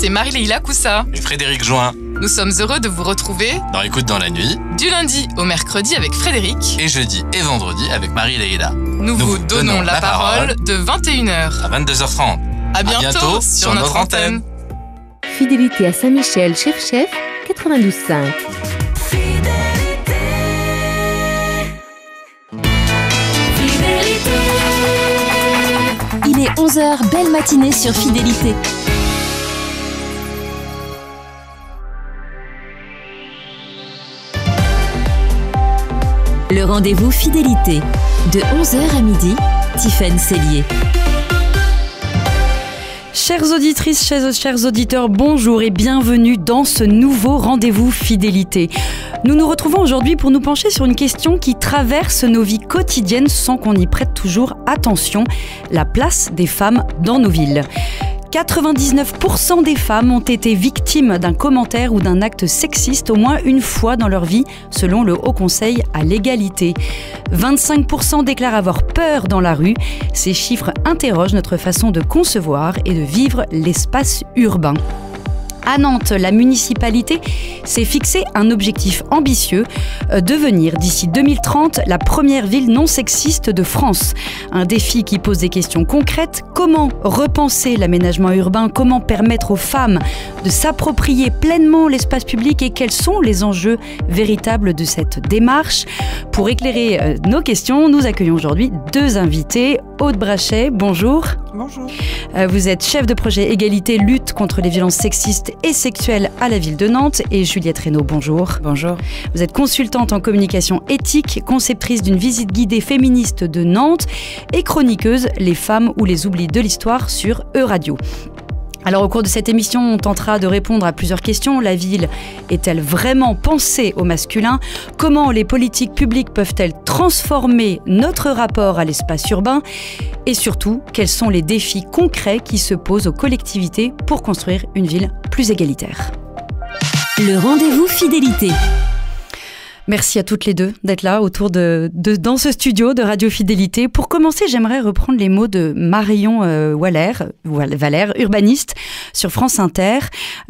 c'est Marie-Leila Coussa et Frédéric Join. Nous sommes heureux de vous retrouver dans Écoute dans la nuit, du lundi au mercredi avec Frédéric et jeudi et vendredi avec Marie-Leila. Nous vous donnons la parole de 21h à 22h30. À bientôt sur notre antenne. Fidélité à Saint-Michel, chef, 92.5. Il est 11h, belle matinée sur Fidélité. Le rendez-vous Fidélité, de 11h à midi, Tiffaine Cellier. Chères auditrices, chers auditeurs, bonjour et bienvenue dans ce nouveau rendez-vous Fidélité. Nous nous retrouvons aujourd'hui pour nous pencher sur une question qui traverse nos vies quotidiennes sans qu'on y prête toujours attention, la place des femmes dans nos villes. 99% des femmes ont été victimes d'un commentaire ou d'un acte sexiste au moins une fois dans leur vie, selon le Haut Conseil à l'égalité. 25% déclarent avoir peur dans la rue. Ces chiffres interrogent notre façon de concevoir et de vivre l'espace urbain. À Nantes, la municipalité s'est fixé un objectif ambitieux, devenir d'ici 2030 la première ville non sexiste de France. Un défi qui pose des questions concrètes. Comment repenser l'aménagement urbain? Comment permettre aux femmes de s'approprier pleinement l'espace public? Et quels sont les enjeux véritables de cette démarche? Pour éclairer nos questions, nous accueillons aujourd'hui deux invités. Aude Brachet, bonjour. Bonjour. Vous êtes chef de projet égalité, lutte contre les violences sexistes et sexuelles à la ville de Nantes. Et Juliette Reynaud, bonjour. Bonjour. Vous êtes consultante en communication éthique, conceptrice d'une visite guidée féministe de Nantes et chroniqueuse Les femmes ou les oublis de l'histoire sur E-Radio. Alors au cours de cette émission, on tentera de répondre à plusieurs questions. La ville est-elle vraiment pensée au masculin? Comment les politiques publiques peuvent-elles transformer notre rapport à l'espace urbain? Et surtout, quels sont les défis concrets qui se posent aux collectivités pour construire une ville plus égalitaire? Le rendez-vous Fidélité. Merci à toutes les deux d'être là dans ce studio de Radio Fidélité. Pour commencer, j'aimerais reprendre les mots de Marion Valère, urbaniste, sur France Inter.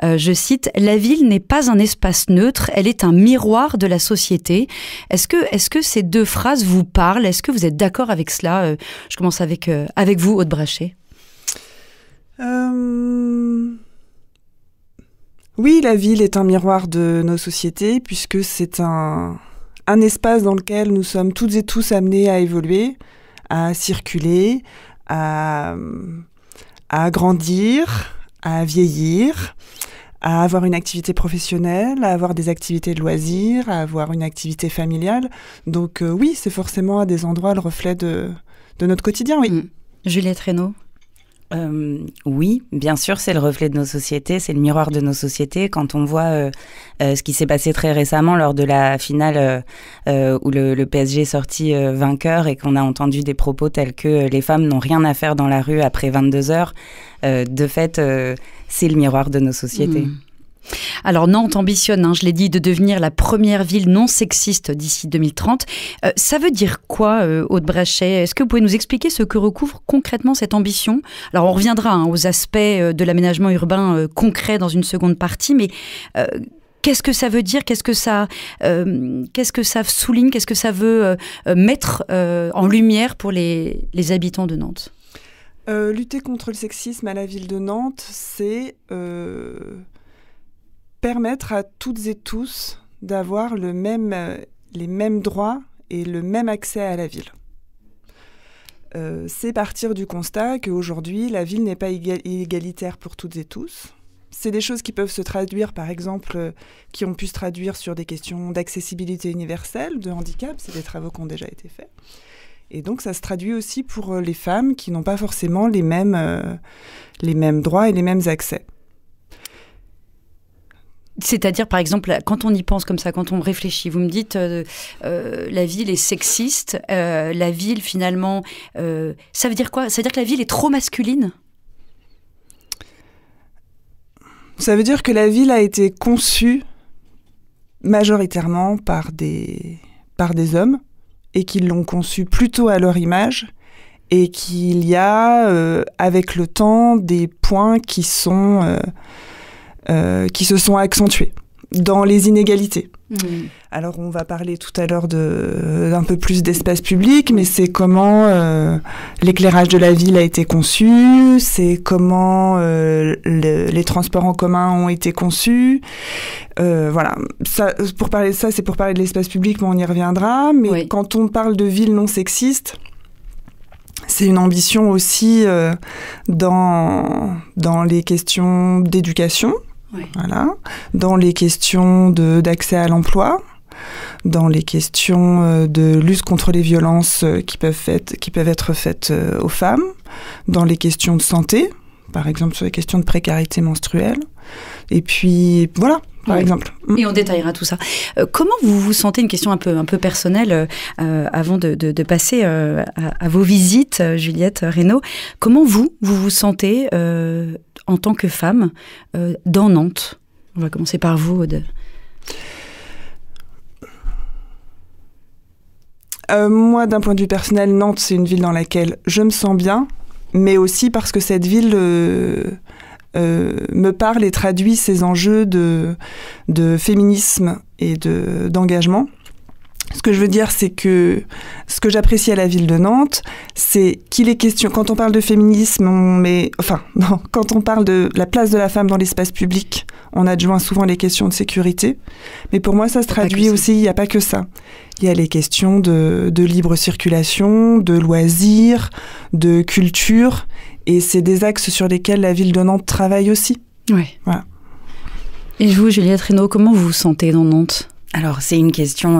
Je cite « La ville n'est pas un espace neutre, elle est un miroir de la société ». Est-ce que ces deux phrases vous parlent? Est-ce que vous êtes d'accord avec cela? Je commence avec vous, Aude Brachet. Oui, la ville est un miroir de nos sociétés puisque c'est un espace dans lequel nous sommes toutes et tous amenés à évoluer, à circuler, à grandir, à vieillir, à avoir une activité professionnelle, à avoir des activités de loisirs, à avoir une activité familiale. Donc oui, c'est forcément à des endroits le reflet de notre quotidien, oui. Juliette Reynaud. Oui, bien sûr, c'est le reflet de nos sociétés, c'est le miroir de nos sociétés. Quand on voit ce qui s'est passé très récemment lors de la finale où le PSG est sorti vainqueur et qu'on a entendu des propos tels que les femmes n'ont rien à faire dans la rue après 22 heures, de fait, c'est le miroir de nos sociétés. Alors Nantes ambitionne, je l'ai dit, de devenir la première ville non sexiste d'ici 2030. Ça veut dire quoi, Aude Brachet? Est-ce que vous pouvez nous expliquer ce que recouvre concrètement cette ambition? Alors on reviendra aux aspects de l'aménagement urbain concret dans une seconde partie, mais qu'est-ce que ça veut dire? Qu'est-ce que ça souligne? Qu'est-ce que ça veut mettre en lumière pour les habitants de Nantes? Lutter contre le sexisme à la ville de Nantes, c'est permettre à toutes et tous d'avoir les mêmes droits et le même accès à la ville. C'est partir du constat qu'aujourd'hui, la ville n'est pas égalitaire pour toutes et tous. C'est des choses qui peuvent se traduire, par exemple, qui ont pu se traduire sur des questions d'accessibilité universelle, de handicap. C'est des travaux qui ont déjà été faits. Et donc, ça se traduit aussi pour les femmes qui n'ont pas forcément les mêmes droits et les mêmes accès. C'est-à-dire, par exemple, quand on y pense comme ça, quand on réfléchit, vous me dites la ville est sexiste, la ville finalement, ça veut dire quoi? Ça veut dire que la ville est trop masculine? Ça veut dire que la ville a été conçue majoritairement par des hommes et qu'ils l'ont conçue plutôt à leur image et qu'il y a, avec le temps, des points qui sont qui se sont accentuées dans les inégalités. Alors, on va parler tout à l'heure d'un peu plus d'espace public, mais c'est comment l'éclairage de la ville a été conçu, c'est comment les transports en commun ont été conçus. Voilà, ça, pour parler de ça, c'est pour parler de l'espace public, mais on y reviendra. Mais quand on parle de ville non sexiste, c'est une ambition aussi dans les questions d'éducation. Voilà, dans les questions d'accès à l'emploi, dans les questions de lutte contre les violences qui peuvent être faites aux femmes, dans les questions de santé, par exemple sur les questions de précarité menstruelle, et puis voilà, par exemple. Et on détaillera tout ça. Comment vous vous sentez, une question un peu personnelle, avant de passer à vos visites, Juliette Reynaud, comment vous vous sentez en tant que femme dans Nantes? On va commencer par vous, Aude. Moi, d'un point de vue personnel, Nantes, c'est une ville dans laquelle je me sens bien, mais aussi parce que cette ville me parle et traduit ces enjeux de féminisme et d'engagement. Ce que je veux dire, c'est que ce que j'apprécie à la ville de Nantes, c'est qu'il est question, quand on parle de féminisme, quand on parle de la place de la femme dans l'espace public, on adjoint souvent les questions de sécurité. Mais pour moi, ça se traduit aussi, il n'y a pas que ça. Il y a les questions de libre circulation, de loisirs, de culture, et c'est des axes sur lesquels la ville de Nantes travaille aussi. Oui. Voilà. Et vous, Juliette Reynaud, comment vous vous sentez dans Nantes ? Alors, c'est une question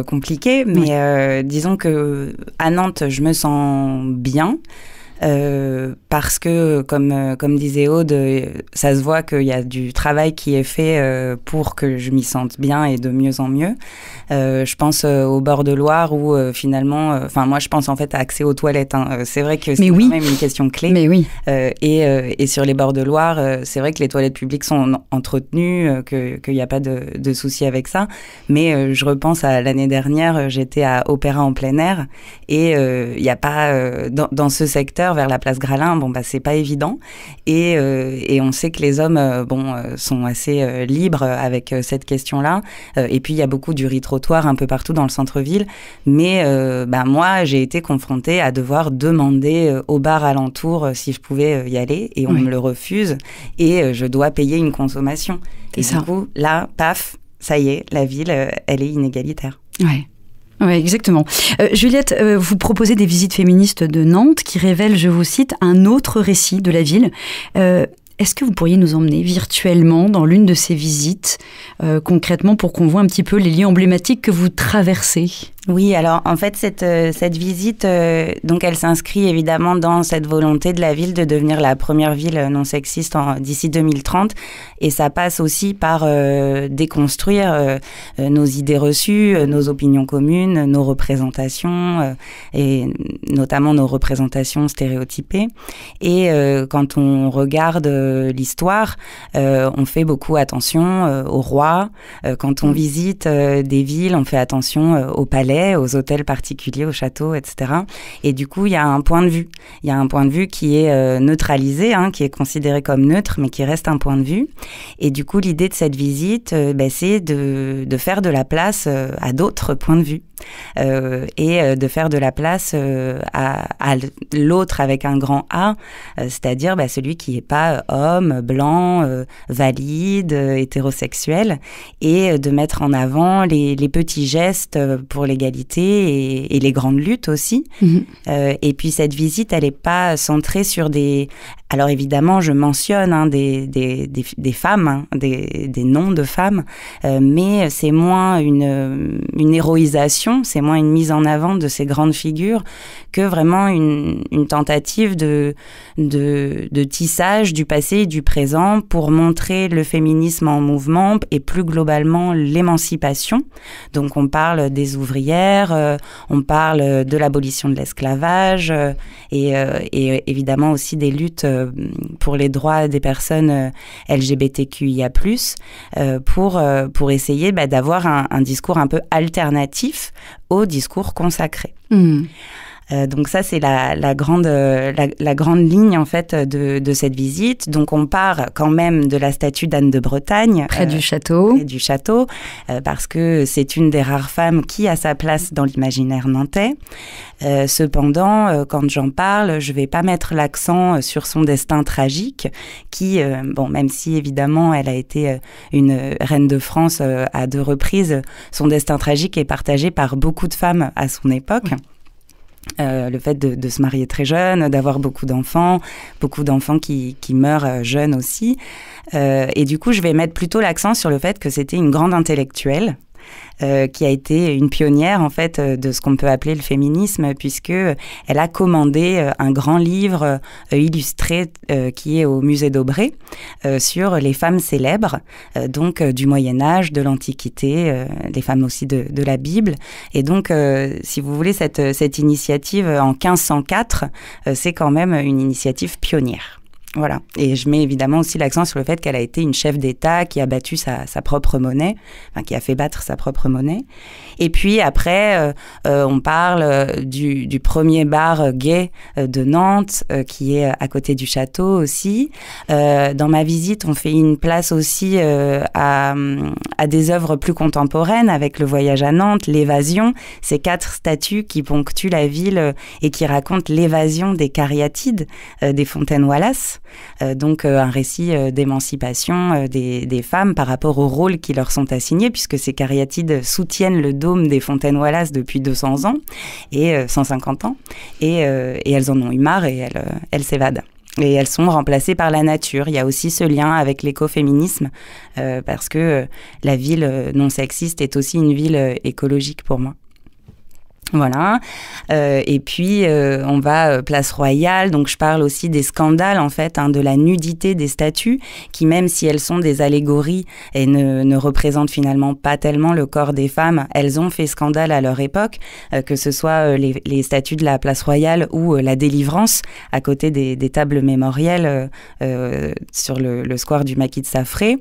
compliquée, mais disons que à Nantes, je me sens bien. Parce que, comme disait Aude, ça se voit qu'il y a du travail qui est fait pour que je m'y sente bien et de mieux en mieux. Je pense au bord de Loire où finalement, moi je pense en fait à accès aux toilettes. Hein. C'est vrai que c'est quand même une question clé. Mais oui. Et sur les bords de Loire, c'est vrai que les toilettes publiques sont entretenues, qu'il n'y a pas de souci avec ça. Mais je repense à l'année dernière, j'étais à Opéra en plein air et il n'y a pas dans ce secteur vers la place Gralin, c'est pas évident et on sait que les hommes sont assez libres avec cette question-là et puis il y a beaucoup du riz-trottoir un peu partout dans le centre-ville, mais moi j'ai été confrontée à devoir demander au bar alentour si je pouvais y aller et on me le refuse et je dois payer une consommation et du coup là, paf, ça y est, la ville elle est inégalitaire. Ouais. Oui, exactement. Juliette, vous proposez des visites féministes de Nantes qui révèlent, je vous cite, un autre récit de la ville. Est-ce que vous pourriez nous emmener virtuellement dans l'une de ces visites, concrètement, pour qu'on voit un petit peu les lieux emblématiques que vous traversez ? Oui, alors en fait cette visite, donc elle s'inscrit évidemment dans cette volonté de la ville de devenir la première ville non sexiste d'ici 2030, et ça passe aussi par déconstruire nos idées reçues, nos opinions communes, nos représentations et notamment nos représentations stéréotypées. Et quand on regarde l'histoire, on fait beaucoup attention aux rois. Quand on visite des villes, on fait attention aux palais, aux hôtels particuliers, aux châteaux, etc. Et du coup, il y a un point de vue. Il y a un point de vue qui est neutralisé, qui est considéré comme neutre, mais qui reste un point de vue. Et du coup, l'idée de cette visite, c'est de faire de la place à d'autres points de vue. Et de faire de la place à l'autre avec un grand A, c'est-à-dire celui qui n'est pas homme, blanc, valide, hétérosexuel, et de mettre en avant les petits gestes pour l'égalité et les grandes luttes aussi. Et puis cette visite, elle n'est pas centrée sur des... Alors évidemment, je mentionne des femmes, des noms de femmes, mais c'est moins une héroïsation, c'est moins une mise en avant de ces grandes figures que vraiment une tentative de tissage du passé et du présent pour montrer le féminisme en mouvement et plus globalement l'émancipation. Donc on parle des ouvrières, on parle de l'abolition de l'esclavage et évidemment aussi des luttes pour les droits des personnes LGBTQIA+, pour essayer d'avoir un discours un peu alternatif au discours consacré. Donc ça, c'est la grande ligne en fait de cette visite. Donc on part quand même de la statue d'Anne de Bretagne. Près du château. Près du château, parce que c'est une des rares femmes qui a sa place dans l'imaginaire nantais. Cependant, quand j'en parle, je ne vais pas mettre l'accent sur son destin tragique, qui, même si évidemment elle a été une reine de France à 2 reprises, son destin tragique est partagé par beaucoup de femmes à son époque. Oui. Le fait de se marier très jeune, d'avoir beaucoup d'enfants qui meurent jeunes aussi. Et du coup, je vais mettre plutôt l'accent sur le fait que c'était une grande intellectuelle qui a été une pionnière en fait de ce qu'on peut appeler le féminisme, puisque elle a commandé un grand livre illustré qui est au musée d'Aubray sur les femmes célèbres, donc du Moyen-Âge, de l'Antiquité, les femmes aussi de la Bible. Et donc, si vous voulez, cette initiative en 1504, c'est quand même une initiative pionnière. Voilà. Et je mets évidemment aussi l'accent sur le fait qu'elle a été une chef d'État qui a battu sa propre monnaie, enfin qui a fait battre sa propre monnaie. Et puis après, on parle du premier bar gay de Nantes, qui est à côté du château aussi. Dans ma visite, on fait une place aussi à des œuvres plus contemporaines, avec le voyage à Nantes, l'évasion, ces 4 statues qui ponctuent la ville et qui racontent l'évasion des cariatides des fontaines Wallace. Donc un récit d'émancipation des femmes par rapport aux rôles qui leur sont assignés, puisque ces cariatides soutiennent le dôme des fontaines Wallace depuis 200 ans et 150 ans, et elles en ont eu marre et elles s'évadent. Et elles sont remplacées par la nature. Il y a aussi ce lien avec l'écoféminisme, parce que la ville non sexiste est aussi une ville écologique pour moi. Voilà. Et puis on va place Royale, donc je parle aussi des scandales en fait, de la nudité des statues, qui même si elles sont des allégories et ne représentent finalement pas tellement le corps des femmes, elles ont fait scandale à leur époque, que ce soit les statues de la place Royale ou la Délivrance à côté des tables mémorielles sur le square du Maquis de Saffré.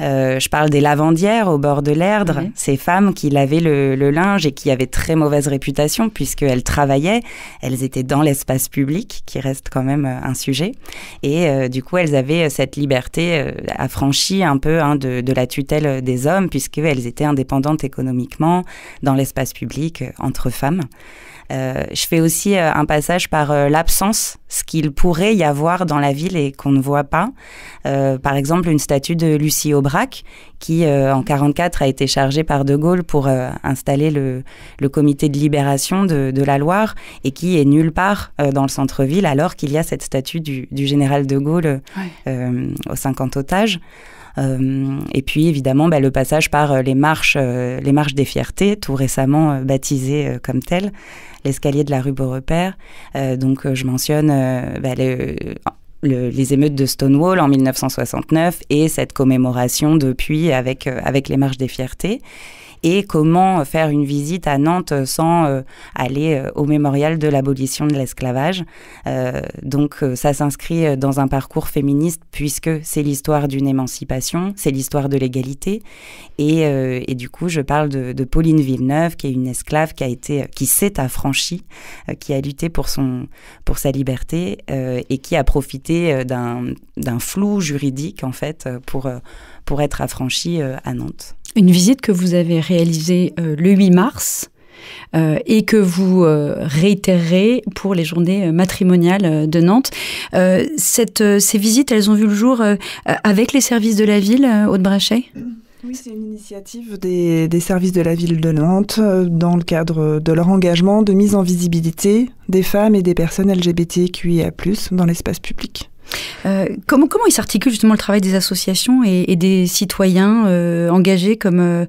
Je parle des lavandières au bord de l'Erdre, ces femmes qui lavaient le linge et qui avaient très mauvaise réputation puisqu'elles travaillaient, elles étaient dans l'espace public, qui reste quand même un sujet, et du coup elles avaient cette liberté affranchie un peu de la tutelle des hommes, puisqu'elles étaient indépendantes économiquement dans l'espace public entre femmes. Je fais aussi un passage par l'absence, ce qu'il pourrait y avoir dans la ville et qu'on ne voit pas. Par exemple, une statue de Lucie Aubrac qui, en 1944, a été chargée par De Gaulle pour installer le comité de libération de la Loire, et qui est nulle part dans le centre-ville, alors qu'il y a cette statue du général De Gaulle aux 50 otages. Et puis évidemment le passage par les marches des fiertés, tout récemment baptisées comme telles, l'escalier de la rue Beaurepaire. Donc je mentionne les émeutes de Stonewall en 1969 et cette commémoration depuis avec les marches des fiertés. Et comment faire une visite à Nantes sans aller au mémorial de l'abolition de l'esclavage. Donc ça s'inscrit dans un parcours féministe, puisque c'est l'histoire d'une émancipation, c'est l'histoire de l'égalité. Et du coup, je parle de Pauline Villeneuve, qui est une esclave qui s'est affranchie, qui a lutté pour sa liberté, et qui a profité d'un flou juridique, en fait, pour être affranchie à Nantes. Une visite que vous avez réalisée le 8 mars et que vous réitérez pour les journées matrimoniales de Nantes. Ces visites, elles ont vu le jour avec les services de la ville, Aude Brachet ? Oui, c'est une initiative des services de la ville de Nantes dans le cadre de leur engagement de mise en visibilité des femmes et des personnes LGBTQIA+, dans l'espace public. Comment il s'articule justement le travail des associations et des citoyens engagés comme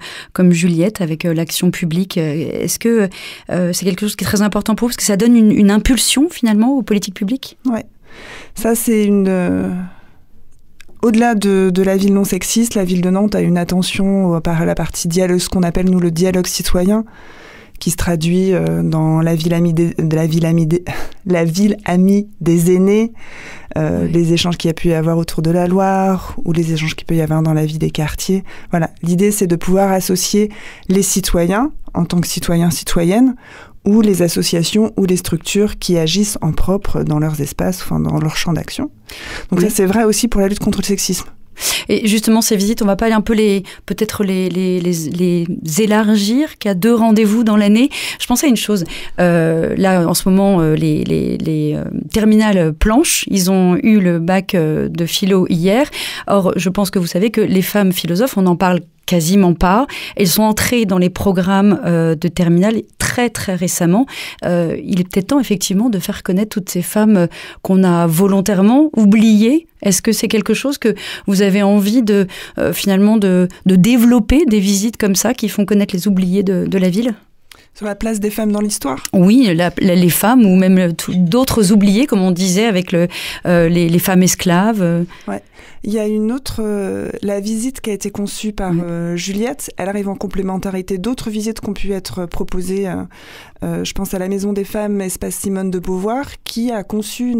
Juliette avec l'action publique? Est-ce que c'est quelque chose qui est très important pour vous, parce que ça donne une impulsion finalement aux politiques publiques? Ouais, ça c'est au-delà de la ville non sexiste, la ville de Nantes a une attention par la partie dialogue, ce qu'on appelle nous le dialogue citoyen, qui se traduit dans la ville amie des aînés, les échanges qu'il y a pu y avoir autour de la Loire, ou les échanges qu'il peut y avoir dans la vie des quartiers. Voilà, l'idée c'est de pouvoir associer les citoyens, en tant que citoyens, citoyennes, ou les associations ou les structures qui agissent en propre dans leurs espaces, enfin dans leur champ d'action. Donc ça, c'est vrai aussi pour la lutte contre le sexisme. Et justement, ces visites, on va pas un peu peut-être les élargir qu'à 2 rendez-vous dans l'année. Je pensais à une chose. Là, en ce moment, les terminales planches, ils ont eu le bac de philo hier. Or, je pense que vous savez que les femmes philosophes, on en parle quasiment pas. Elles sont entrées dans les programmes de terminale très, très récemment. Il est peut-être temps, effectivement, de faire connaître toutes ces femmes qu'on a volontairement oubliées. Est-ce que c'est quelque chose que vous avez envie de finalement de développer, des visites comme ça qui font connaître les oubliés de la ville ? Sur la place des femmes dans l'histoire ? Oui, les femmes ou même d'autres oubliés, comme on disait, avec les femmes esclaves. Ouais. Il y a une autre, la visite qui a été conçue par Juliette, elle arrive en complémentarité d'autres visites qui ont pu être proposées. Je pense à la Maison des Femmes, espace Simone de Beauvoir, qui a conçu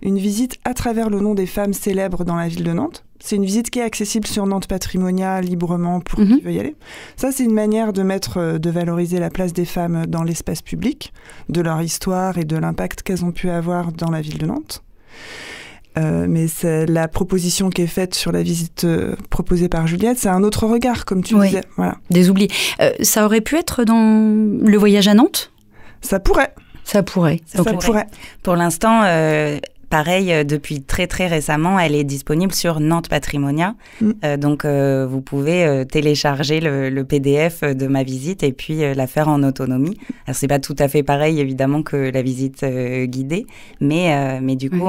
une visite à travers le nom des femmes célèbres dans la ville de Nantes. C'est une visite qui est accessible sur Nantes Patrimonia librement pour qui veut y aller. Ça, c'est une manière de valoriser la place des femmes dans l'espace public, de leur histoire et de l'impact qu'elles ont pu avoir dans la ville de Nantes. Mais la proposition qui est faite sur la visite proposée par Juliette, c'est un autre regard, comme tu disais. Voilà. Des oubliés. Ça aurait pu être dans le voyage à Nantes ? Ça pourrait. Ça pourrait. Ça pourrait. Pour l'instant, pareil, depuis très très récemment, elle est disponible sur Nantes Patrimonia. Donc, vous pouvez télécharger le PDF de ma visite et puis la faire en autonomie. Alors, c'est pas tout à fait pareil, évidemment, que la visite guidée. Mais du coup,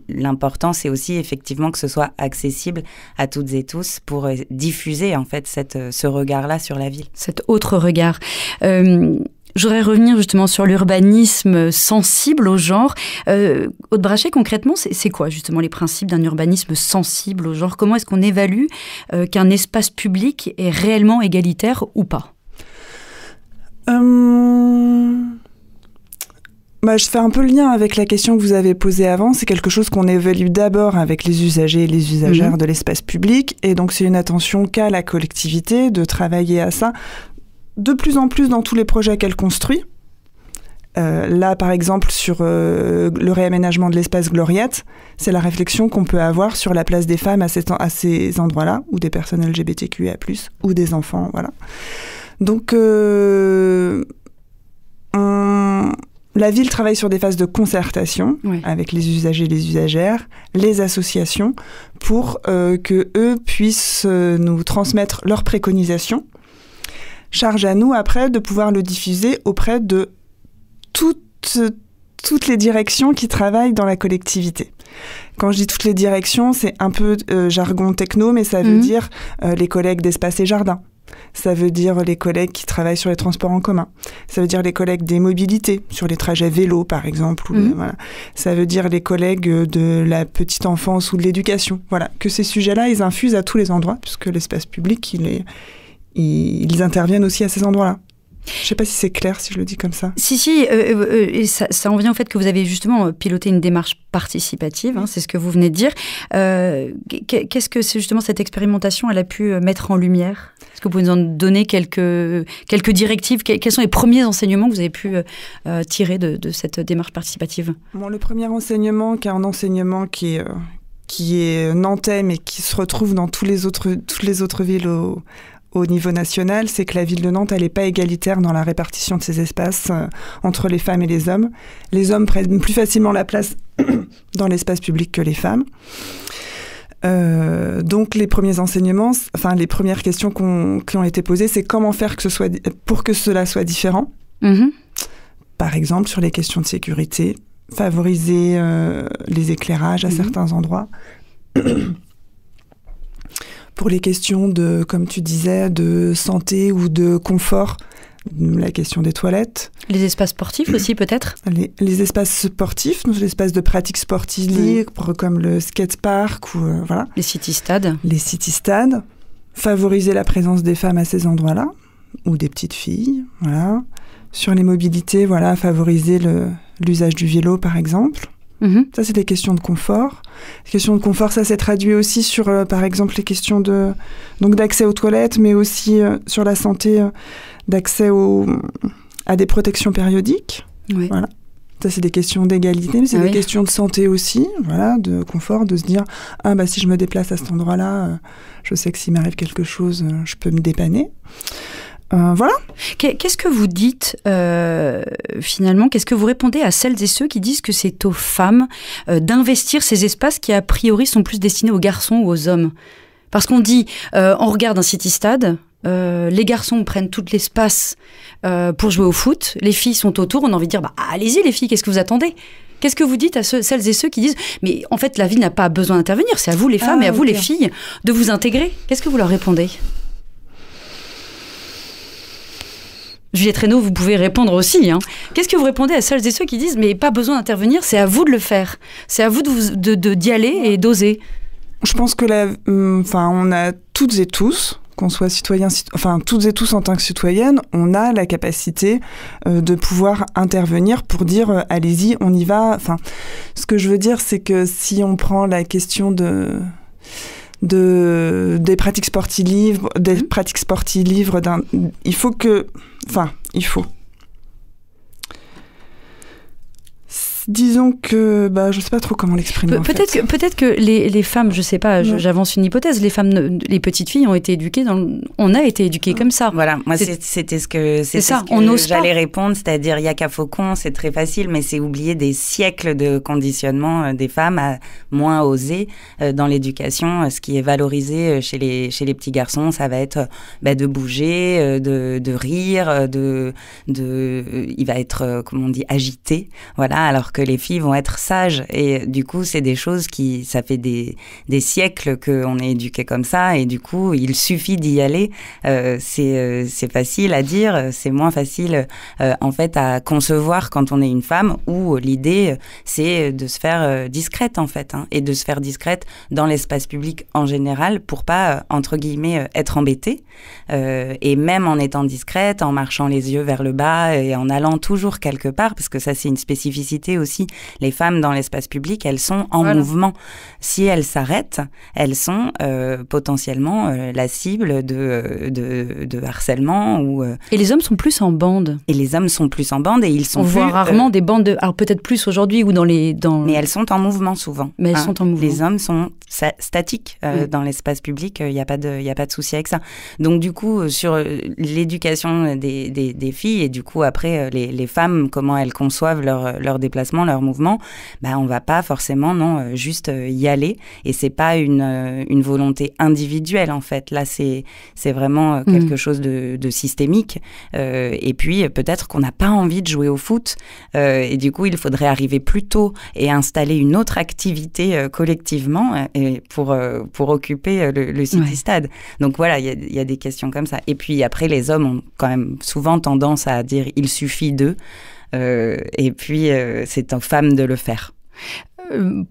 l'important, c'est aussi effectivement que ce soit accessible à toutes et tous pour diffuser, en fait, ce regard-là sur la ville. Cet autre regard. Je voudrais revenir justement sur l'urbanisme sensible au genre. Aude Brachet, concrètement, c'est quoi justement les principes d'un urbanisme sensible au genre ? Comment est-ce qu'on évalue qu'un espace public est réellement égalitaire ou pas ? Je fais un peu le lien avec la question que vous avez posée avant. C'est quelque chose qu'on évalue d'abord avec les usagers et les usagères de l'espace public. Et donc, c'est une attention qu'a la collectivité de travailler à ça. De plus en plus dans tous les projets qu'elle construit. Là, par exemple, sur le réaménagement de l'espace Gloriette, c'est la réflexion qu'on peut avoir sur la place des femmes à ces endroits-là, ou des personnes LGBTQIA+, ou des enfants, voilà. Donc, la ville travaille sur des phases de concertation avec les usagers et les usagères, les associations, pour que eux puissent nous transmettre leurs préconisations. Charge à nous, après, de pouvoir le diffuser auprès de toutes les directions qui travaillent dans la collectivité. Quand je dis toutes les directions, c'est un peu jargon techno, mais ça veut dire les collègues d'Espace et Jardin. Ça veut dire les collègues qui travaillent sur les transports en commun. Ça veut dire les collègues des mobilités, sur les trajets vélo, par exemple. Voilà. Ça veut dire les collègues de la petite enfance ou de l'éducation. Voilà. Que ces sujets-là, ils infusent à tous les endroits, puisque l'espace public, ils interviennent aussi à ces endroits-là. Je ne sais pas si c'est clair si je le dis comme ça. Si, et ça en vient au fait que vous avez justement piloté une démarche participative, c'est ce que vous venez de dire. Qu'est-ce que c'est justement cette expérimentation, elle a pu mettre en lumière ? Est-ce que vous pouvez nous en donner quelques directives ? Quels sont les premiers enseignements que vous avez pu tirer de cette démarche participative ? Bon, le premier enseignement, qui est un enseignement qui est nantais, mais qui se retrouve dans toutes les autres villes au niveau national, c'est que la ville de Nantes, elle n'est pas égalitaire dans la répartition de ses espaces entre les femmes et les hommes. Les hommes prennent plus facilement la place dans l'espace public que les femmes. Donc les premiers enseignements, les premières questions qui ont été posées, c'est comment faire pour que cela soit différent. Par exemple, sur les questions de sécurité, favoriser les éclairages à certains endroits. Pour les questions de, comme tu disais, de santé ou de confort, la question des toilettes. Les espaces sportifs aussi, peut-être ? Les espaces sportifs, les espaces de pratique sportive libres, comme le skatepark ou voilà. Les city-stades. Les city-stades. Favoriser la présence des femmes à ces endroits-là, ou des petites filles, voilà. Sur les mobilités, voilà, favoriser l'usage du vélo, par exemple. Ça, c'est des questions de confort. Les questions de confort, ça s'est traduit aussi sur, par exemple, les questions d'accès aux toilettes, mais aussi sur la santé, d'accès à des protections périodiques. Oui. Voilà. Ça, c'est des questions d'égalité, mais c'est des questions de santé aussi, voilà, de confort, de se dire « Ah, si je me déplace à cet endroit-là, je sais que s'il m'arrive quelque chose, je peux me dépanner. » Voilà. Qu'est-ce que vous dites finalement? Qu'est-ce que vous répondez à celles et ceux qui disent que c'est aux femmes d'investir ces espaces qui a priori sont plus destinés aux garçons ou aux hommes? Parce qu'on dit, on regarde un city-stade, les garçons prennent tout l'espace pour jouer au foot, les filles sont autour, on a envie de dire allez-y les filles, qu'est-ce que vous attendez? Qu'est-ce que vous dites à celles et ceux qui disent mais en fait la ville n'a pas besoin d'intervenir, c'est à vous les femmes et à vous les filles de vous intégrer? Qu'est-ce que vous leur répondez? Juliette Reynaud, vous pouvez répondre aussi. Qu'est-ce que vous répondez à celles et ceux qui disent mais pas besoin d'intervenir, c'est à vous de le faire, c'est à vous d'y aller et d'oser? Je pense que on a toutes et tous, qu'on soit citoyens, toutes et tous en tant que citoyennes, on a la capacité de pouvoir intervenir pour dire allez-y, on y va. Ce que je veux dire, c'est que si on prend la question des pratiques sportives libres, il faut. Disons que, je sais pas trop comment l'exprimer. Peut-être que les femmes, je sais pas, j'avance une hypothèse, les petites filles ont été éduquées on a été éduquées comme ça. Voilà, moi c'était ce que j'allais répondre, c'est-à-dire Yaka Faucon, c'est très facile, mais c'est oublier des siècles de conditionnement des femmes à moins oser dans l'éducation. Ce qui est valorisé chez les petits garçons, ça va être de bouger, de rire, il va être, comment on dit, agité, voilà, alors que les filles vont être sages. Et du coup, c'est des choses ça fait des siècles qu'on est éduqués comme ça, et du coup, il suffit d'y aller. C'est facile à dire, c'est moins facile en fait à concevoir quand on est une femme, où l'idée, c'est de se faire discrète en fait, et de se faire discrète dans l'espace public en général pour pas, entre guillemets, être embêtée. Et même en étant discrète, en marchant les yeux vers le bas et en allant toujours quelque part, parce que ça, c'est une spécificité aussi. Les femmes dans l'espace public, elles sont en mouvement. Si elles s'arrêtent, elles sont potentiellement la cible de harcèlement. Et les hommes sont plus en bande. Et les hommes sont plus en bande, et ils sont On voit rarement des bandes alors peut-être plus aujourd'hui ou mais elles sont en mouvement souvent. Mais elles sont en mouvement. Les hommes sont statiques dans l'espace public, il n'y a pas de souci avec ça. Donc du coup, sur l'éducation des filles, et du coup après les femmes, comment elles conçoivent leur déplacement, leur mouvement, on va pas forcément juste y aller, et c'est pas une volonté individuelle en fait. Là c'est vraiment quelque chose de systémique, et puis peut-être qu'on n'a pas envie de jouer au foot, et du coup il faudrait arriver plus tôt et installer une autre activité collectivement et pour occuper le city-stade. Donc voilà, il y a des questions comme ça. Et puis après, les hommes ont quand même souvent tendance à dire il suffit d'eux, et puis c'est aux femmes de le faire.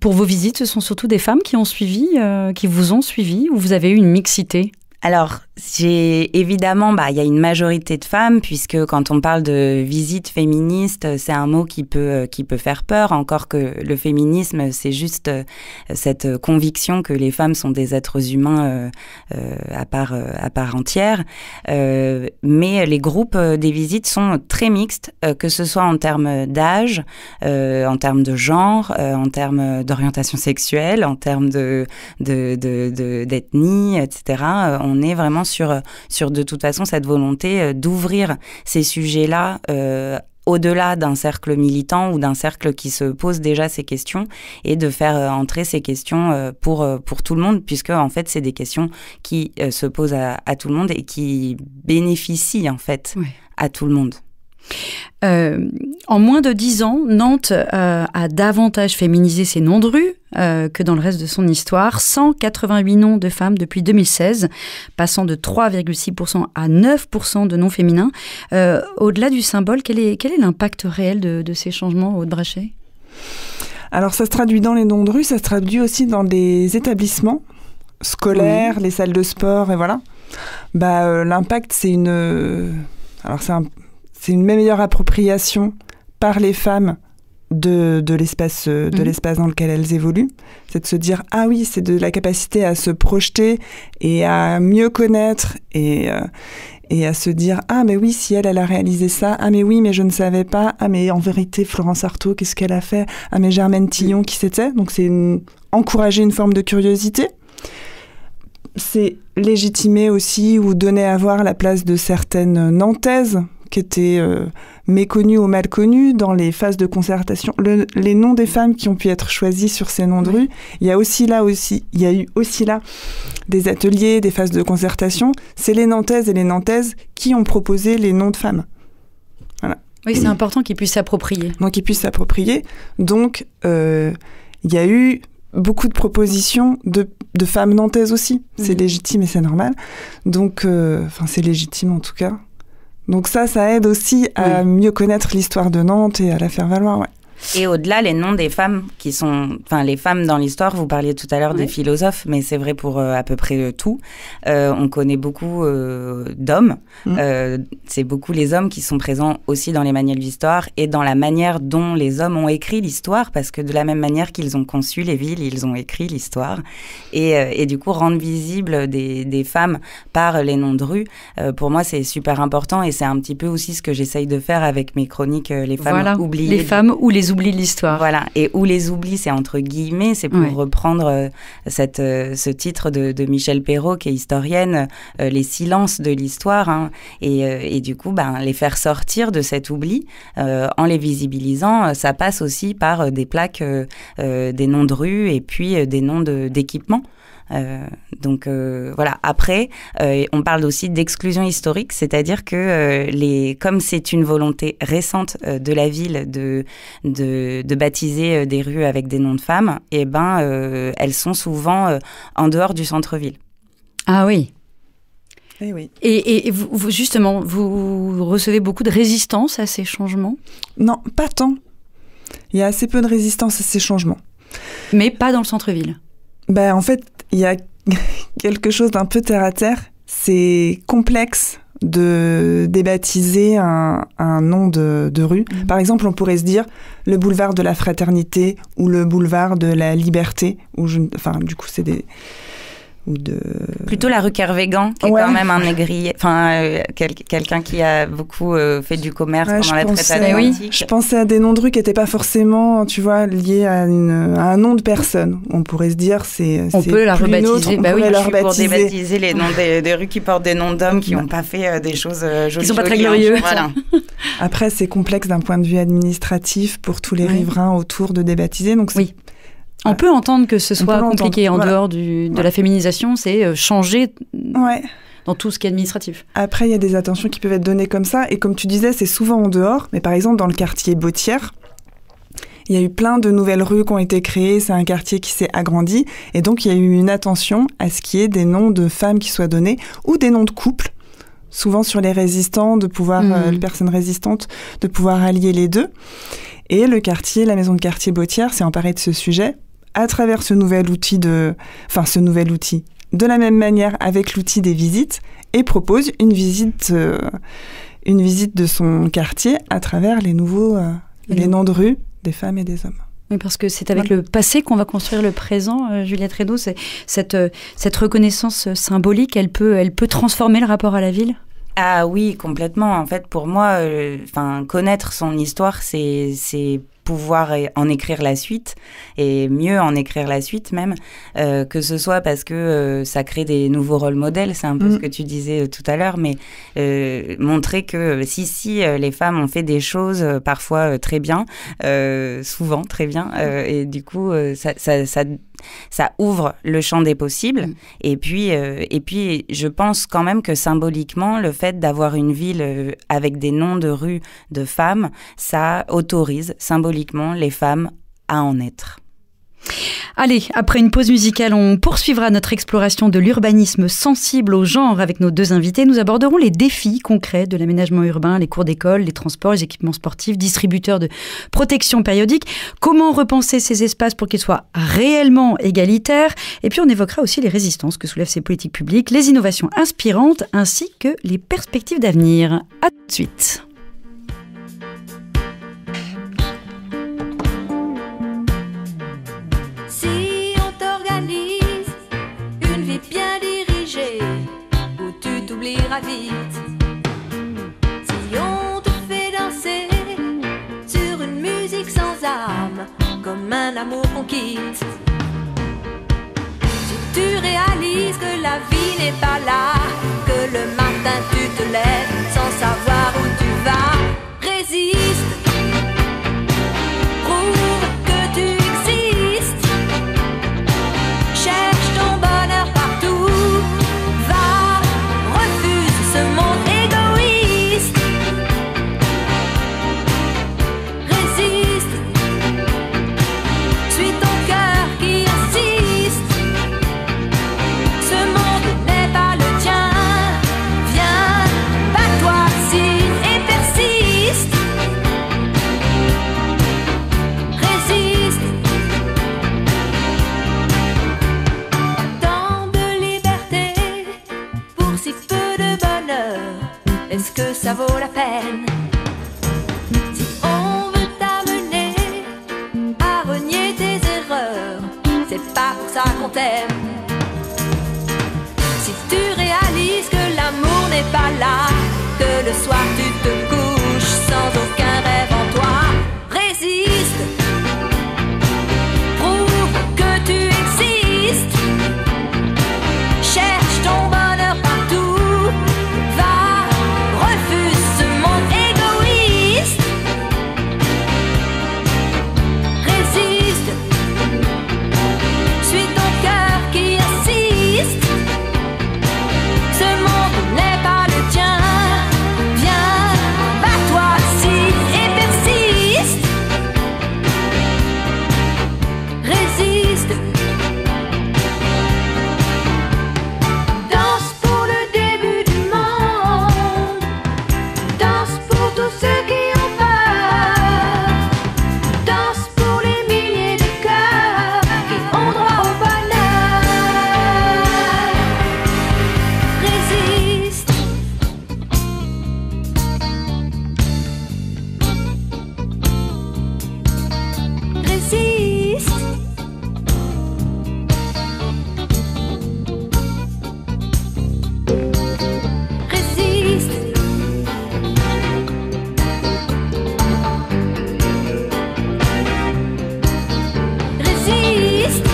Pour vos visites, ce sont surtout des femmes qui vous ont suivi, ou vous avez eu une mixité? Alors, évidemment, il y a une majorité de femmes, puisque quand on parle de visite féministe, c'est un mot qui peut faire peur, encore que le féminisme, c'est juste cette conviction que les femmes sont des êtres humains à part entière. Mais les groupes des visites sont très mixtes, que ce soit en termes d'âge, en termes de genre, en termes d'orientation sexuelle, en termes d'ethnie, etc. On est vraiment sur de toute façon cette volonté d'ouvrir ces sujets-là au-delà d'un cercle militant ou d'un cercle qui se pose déjà ces questions, et de faire entrer ces questions pour tout le monde, puisque en fait c'est des questions qui se posent à tout le monde et qui bénéficient en fait à tout le monde. En moins de 10 ans, Nantes a davantage féminisé ses noms de rue que dans le reste de son histoire. 188 noms de femmes depuis 2016, passant de 3,6% à 9% de noms féminins. Au-delà du symbole, quel est l'impact réel de ces changements, Aude Brachet ? Alors ça se traduit dans les noms de rue, ça se traduit aussi dans des établissements scolaires, les salles de sport, et voilà. L'impact, c'est une meilleure appropriation par les femmes de l'espace dans lequel elles évoluent. C'est de se dire c'est de la capacité à se projeter et à mieux connaître et et à se dire « Ah, mais oui, si elle a réalisé ça. Ah, mais oui, mais je ne savais pas. Ah, mais en vérité, Florence Artaud, qu'est-ce qu'elle a fait? Ah, mais Germaine Tillon, qui c'était ?» Donc, c'est encourager une forme de curiosité. C'est légitimer aussi ou donner à voir la place de certaines Nantaises qui étaient méconnues ou mal connues dans les phases de concertation. Les noms des femmes qui ont pu être choisis sur ces noms de rue, il y a eu aussi là des ateliers, des phases de concertation. C'est les Nantaises et les Nantaises qui ont proposé les noms de femmes. Voilà. Oui, c'est important qu'ils puissent s'approprier. Donc, ils puissent s'approprier. Donc, il y a eu beaucoup de propositions de femmes nantaises aussi. C'est légitime et c'est normal. Donc, c'est légitime en tout cas. Donc ça aide aussi à mieux connaître l'histoire de Nantes et à la faire valoir, ouais. Et au-delà, les noms des femmes qui sont... Enfin, les femmes dans l'histoire, vous parliez tout à l'heure des philosophes, mais c'est vrai pour à peu près tout. On connaît beaucoup d'hommes. C'est beaucoup les hommes qui sont présents aussi dans les manuels d'histoire et dans la manière dont les hommes ont écrit l'histoire, parce que de la même manière qu'ils ont conçu les villes, ils ont écrit l'histoire. Et du coup, rendre visible des femmes par les noms de rue, pour moi, c'est super important. Et c'est un petit peu aussi ce que j'essaye de faire avec mes chroniques, les femmes oubliées. Les femmes ou les oublis de l'histoire. Voilà, et où les oublis, c'est entre guillemets, c'est pour reprendre ce titre de Michel Perrault, qui est historienne, les silences de l'histoire, hein, et du coup, les faire sortir de cet oubli, en les visibilisant, ça passe aussi par des plaques, des noms de rues, et puis des noms d'équipements. Donc voilà. Après, on parle aussi d'exclusion historique, c'est-à-dire que comme c'est une volonté récente de la ville de baptiser des rues avec des noms de femmes, elles sont souvent en dehors du centre-ville. Ah oui. Eh oui. Et vous, justement, vous recevez beaucoup de résistance à ces changements? Non, pas tant. Il y a assez peu de résistance à ces changements. Mais pas dans le centre-ville. En fait, il y a quelque chose d'un peu terre-à-terre. C'est complexe de débaptiser un nom de rue. Par exemple, on pourrait se dire le boulevard de la Fraternité ou le boulevard de la Liberté. Du coup, c'est des... Plutôt la rue Kervégan, qui est quand même un négrier, quelqu'un qui a beaucoup fait du commerce pendant la traite atlantique. Je pensais à des noms de rue qui n'étaient pas forcément, tu vois, liés à un nom de personne. On pourrait se dire on peut la rebaptiser. Pour débaptiser les noms des rues qui portent des noms d'hommes qui n'ont pas fait des choses jolies. Qui ne sont pas très glorieux. Voilà. Après, c'est complexe d'un point de vue administratif pour tous les riverains autour de débaptiser. Donc on peut entendre que ce soit compliqué en dehors de la féminisation, c'est changer dans tout ce qui est administratif. Après, il y a des attentions qui peuvent être données comme ça, et comme tu disais, c'est souvent en dehors, mais par exemple dans le quartier Bautière, il y a eu plein de nouvelles rues qui ont été créées, c'est un quartier qui s'est agrandi, et donc il y a eu une attention à ce qu'il y ait des noms de femmes qui soient donnés, ou des noms de couples, souvent sur les résistants, de pouvoir, les personnes résistantes, de pouvoir allier les deux. Et la maison de quartier Bautière s'est emparée de ce sujet, à travers ce nouvel outil de la même manière avec l'outil des visites, et propose une visite de son quartier à travers les nouveaux les noms de rue des femmes et des hommes. Oui, parce que c'est avec le passé qu'on va construire le présent, Juliette Reynaud. Cette reconnaissance symbolique, elle peut transformer le rapport à la ville? Ah oui, complètement. En fait, pour moi, connaître son histoire, c'est pouvoir en écrire la suite, et mieux en écrire la suite même, que ce soit parce que ça crée des nouveaux rôles modèles, c'est un peu ce que tu disais tout à l'heure, mais montrer que si les femmes ont fait des choses parfois très bien, souvent très bien, et du coup ça ouvre le champ des possibles. Et puis je pense quand même que symboliquement, le fait d'avoir une ville avec des noms de rues de femmes, ça autorise symboliquement les femmes à en être. Allez, après une pause musicale, on poursuivra notre exploration de l'urbanisme sensible au genre avec nos deux invités. Nous aborderons les défis concrets de l'aménagement urbain, les cours d'école, les transports, les équipements sportifs, distributeurs de protection périodique. Comment repenser ces espaces pour qu'ils soient réellement égalitaires? Et puis on évoquera aussi les résistances que soulèvent ces politiques publiques, les innovations inspirantes ainsi que les perspectives d'avenir. À tout de suite. Bien dirigé, où tu t'oublieras vite. quitte. Si tu réalises que la vie n'est pas là, que le matin tu te lèves sans savoir où tu vas, résiste, prouve que tu existes, cherche ton bonheur partout, va, refuse ce monde égoïste, résiste, suis ton cœur qui insiste, ce monde n'est pas le tien, viens, bats-toi si et persiste, résiste, tant de liberté pour si peu de bonheur, est-ce que ça vaut la peine? Si on veut t'amener à renier tes erreurs, c'est pas pour ça qu'on t'aime. Si tu réalises que l'amour n'est pas là, que le soir tu te couches sans aucun rêve en toi, résiste, prouve que tu existes, cherche ton bonheur partout, va, refuse ce monde égoïste, résiste, suis ton cœur qui insiste, ce monde n'est pas le tien, viens, bats-toi si et persiste, résiste, danse pour le début du monde, danse pour tous ceux qui ont peur, danse pour les milliers de cœurs qui ont droit au bonheur, résiste, résiste, résiste, résiste,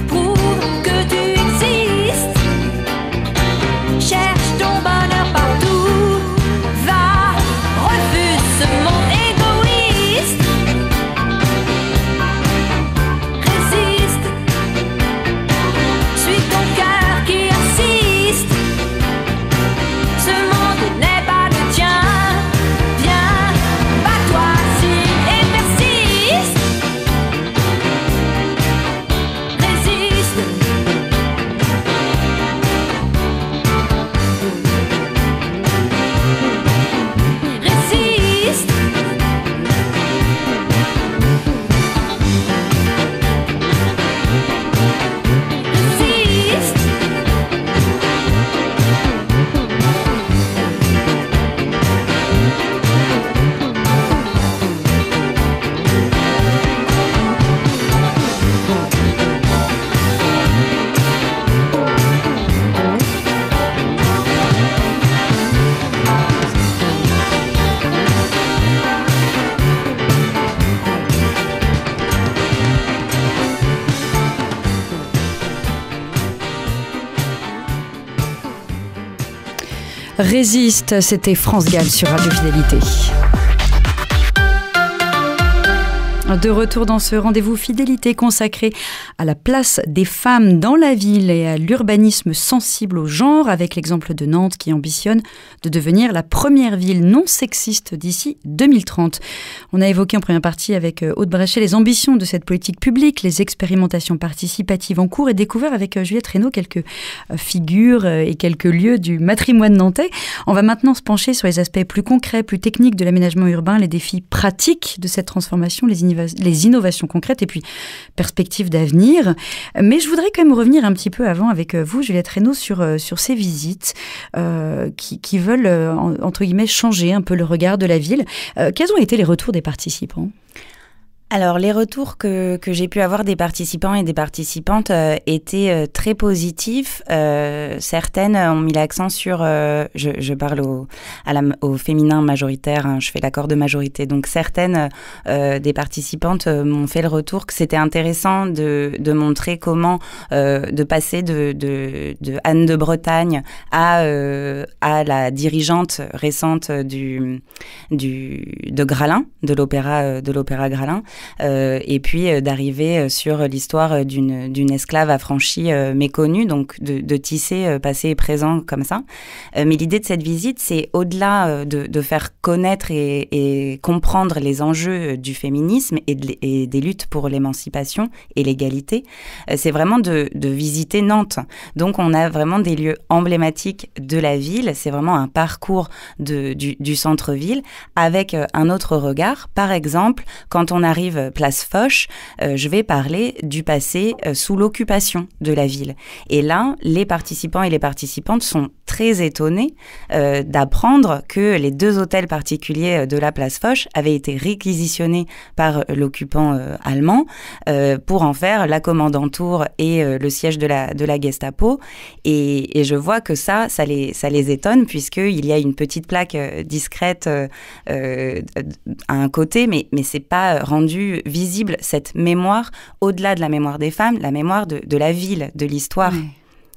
prouve que tu existes, cherche ton bonheur partout, va, refuse ce monde égoïste, résiste, suis ton cœur qui insiste, ce monde n'est pas le tien, viens, bats-toi si et persiste, résiste, résiste, résiste, Résiste, c'était France Gall sur Radio Fidélité. De retour dans ce rendez-vous Fidélité consacré à la place des femmes dans la ville et à l'urbanisme sensible au genre, avec l'exemple de Nantes qui ambitionne de devenir la première ville non sexiste d'ici 2030. On a évoqué en première partie avec Aude Bréchet les ambitions de cette politique publique, les expérimentations participatives en cours et découvert avec Juliette Reynaud quelques figures et quelques lieux du matrimoine nantais. On va maintenant se pencher sur les aspects plus concrets, plus techniques de l'aménagement urbain, les défis pratiques de cette transformation, les innovations concrètes et puis perspectives d'avenir. Mais je voudrais quand même revenir un petit peu avant avec vous, Juliette Reynaud, sur ces visites qui veulent, entre guillemets, changer un peu le regard de la ville. Quels ont été les retours des participants ? Alors, les retours que j'ai pu avoir des participants et des participantes étaient très positifs. Certaines ont mis l'accent sur, je parle au féminin majoritaire, hein, je fais l'accord de majorité. Donc, certaines des participantes m'ont fait le retour que c'était intéressant de montrer comment de passer de Anne de Bretagne à la dirigeante récente de Gralin, de l'opéra Gralin. Et puis d'arriver sur l'histoire d'une esclave affranchie méconnue, donc de tisser passé et présent comme ça. Mais l'idée de cette visite, c'est au-delà de faire connaître et comprendre les enjeux du féminisme et des luttes pour l'émancipation et l'égalité, c'est vraiment de visiter Nantes. Donc on a vraiment des lieux emblématiques de la ville, c'est vraiment un parcours du centre-ville avec un autre regard. Par exemple, quand on arrive place Foch, je vais parler du passé sous l'occupation de la ville. Et là, les participants et les participantes sont très étonnés d'apprendre que les 2 hôtels particuliers de la place Foch avaient été réquisitionnés par l'occupant allemand pour en faire la commandantour et le siège de la Gestapo. Et je vois que ça les étonne, puisqu'il y a une petite plaque discrète à un côté, mais c'est pas rendu visible, cette mémoire, au-delà de la mémoire des femmes, la mémoire de la ville, de l'histoire. Oui.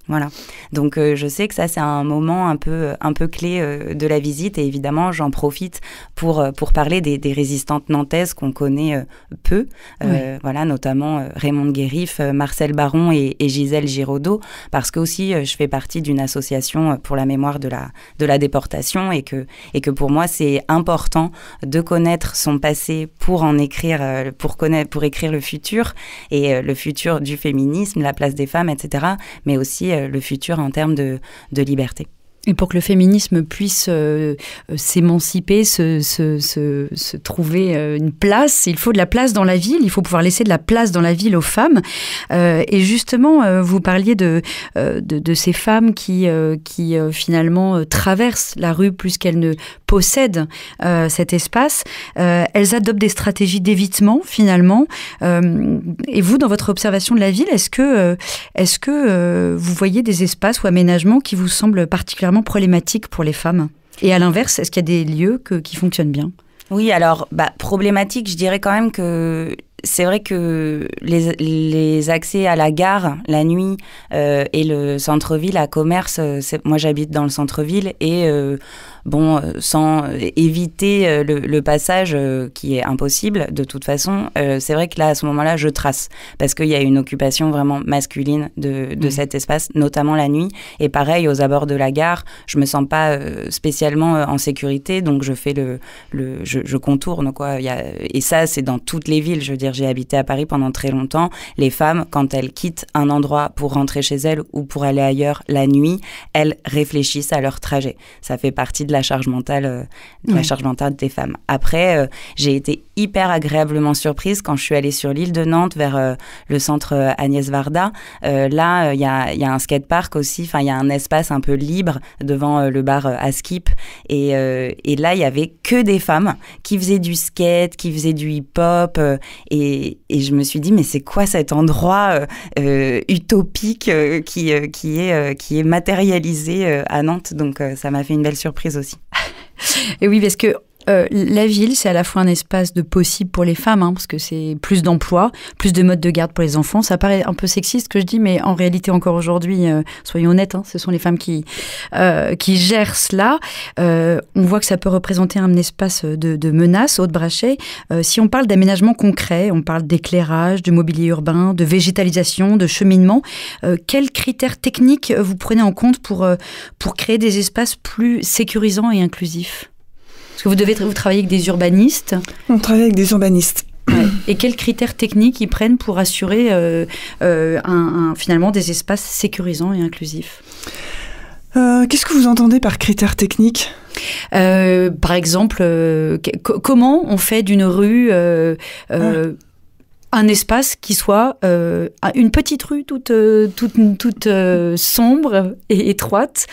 Voilà. Donc je sais que ça c'est un moment un peu clé de la visite, et évidemment j'en profite pour parler des résistantes nantaises qu'on connaît peu, oui. Voilà, notamment Raymonde Guérif, Marcel Baron et Gisèle Giraudot, parce que aussi je fais partie d'une association pour la mémoire de la déportation, et que pour moi c'est important de connaître son passé pour en écrire, pour écrire le futur, et le futur du féminisme, la place des femmes, etc., mais aussi le futur en termes de liberté. Et pour que le féminisme puisse s'émanciper, se trouver une place, il faut de la place dans la ville, il faut pouvoir laisser de la place dans la ville aux femmes. Et justement, vous parliez de ces femmes qui finalement traversent la rue plus qu'elles ne possèdent cet espace. Elles adoptent des stratégies d'évitement finalement. Et vous, dans votre observation de la ville, est-ce que vous voyez des espaces ou aménagements qui vous semblent particulièrement problématiques pour les femmes? Et à l'inverse, est-ce qu'il y a des lieux qui fonctionnent bien? Oui, alors, problématique, je dirais quand même que c'est vrai que les accès à la gare, la nuit, et le centre-ville à commerce, moi j'habite dans le centre-ville, et sans éviter le passage qui est impossible de toute façon, c'est vrai que là, à ce moment-là, je trace, parce qu'il y a une occupation vraiment masculine de cet espace, notamment la nuit. Et pareil, aux abords de la gare, je me sens pas spécialement en sécurité, donc je fais je contourne, quoi. Et ça, c'est dans toutes les villes, je veux dire, j'ai habité à Paris pendant très longtemps. Les femmes, quand elles quittent un endroit pour rentrer chez elles ou pour aller ailleurs la nuit, elles réfléchissent à leur trajet. Ça fait partie de la charge mentale, des femmes. Après, j'ai été hyper agréablement surprise quand je suis allée sur l'île de Nantes vers le centre Agnès Varda. Là, il y a un skatepark aussi. Enfin, il y a un espace un peu libre devant le bar Askip. Et là, il y avait que des femmes qui faisaient du skate, qui faisaient du hip-hop. Et je me suis dit, mais c'est quoi cet endroit utopique qui est matérialisé à Nantes? Donc, ça m'a fait une belle surprise aussi. Et oui, parce que la ville, c'est à la fois un espace de possible pour les femmes, hein, parce que c'est plus d'emplois, plus de modes de garde pour les enfants. Ça paraît un peu sexiste que je dis, mais en réalité, encore aujourd'hui, soyons honnêtes, hein, ce sont les femmes qui gèrent cela. On voit que ça peut représenter un espace de menace, Aude Brachet. Si on parle d'aménagement concret, on parle d'éclairage, de mobilier urbain, de végétalisation, de cheminement, quels critères techniques vous prenez en compte pour créer des espaces plus sécurisants et inclusifs? Parce que vous travaillez avec des urbanistes. On travaille avec des urbanistes. Ouais. Et quels critères techniques ils prennent pour assurer finalement des espaces sécurisants et inclusifs? Qu'est-ce que vous entendez par critères techniques? Par exemple, comment on fait d'une rue un espace qui soit une petite rue toute sombre et étroite,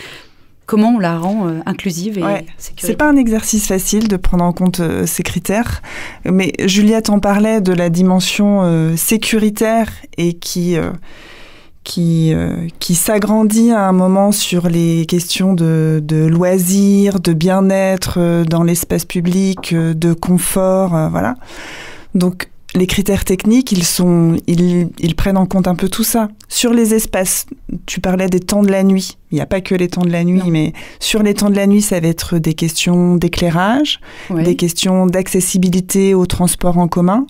Comment on la rend inclusive et sécuritaire? C'est pas un exercice facile de prendre en compte ces critères, mais Juliette en parlait de la dimension sécuritaire et qui s'agrandit à un moment sur les questions de loisirs, de bien-être dans l'espace public, de confort, voilà. Donc les critères techniques, ils prennent en compte un peu tout ça. Sur les espaces, tu parlais des temps de la nuit. Il n'y a pas que les temps de la nuit, mais sur les temps de la nuit, ça va être des questions d'éclairage, des questions d'accessibilité au transport en commun,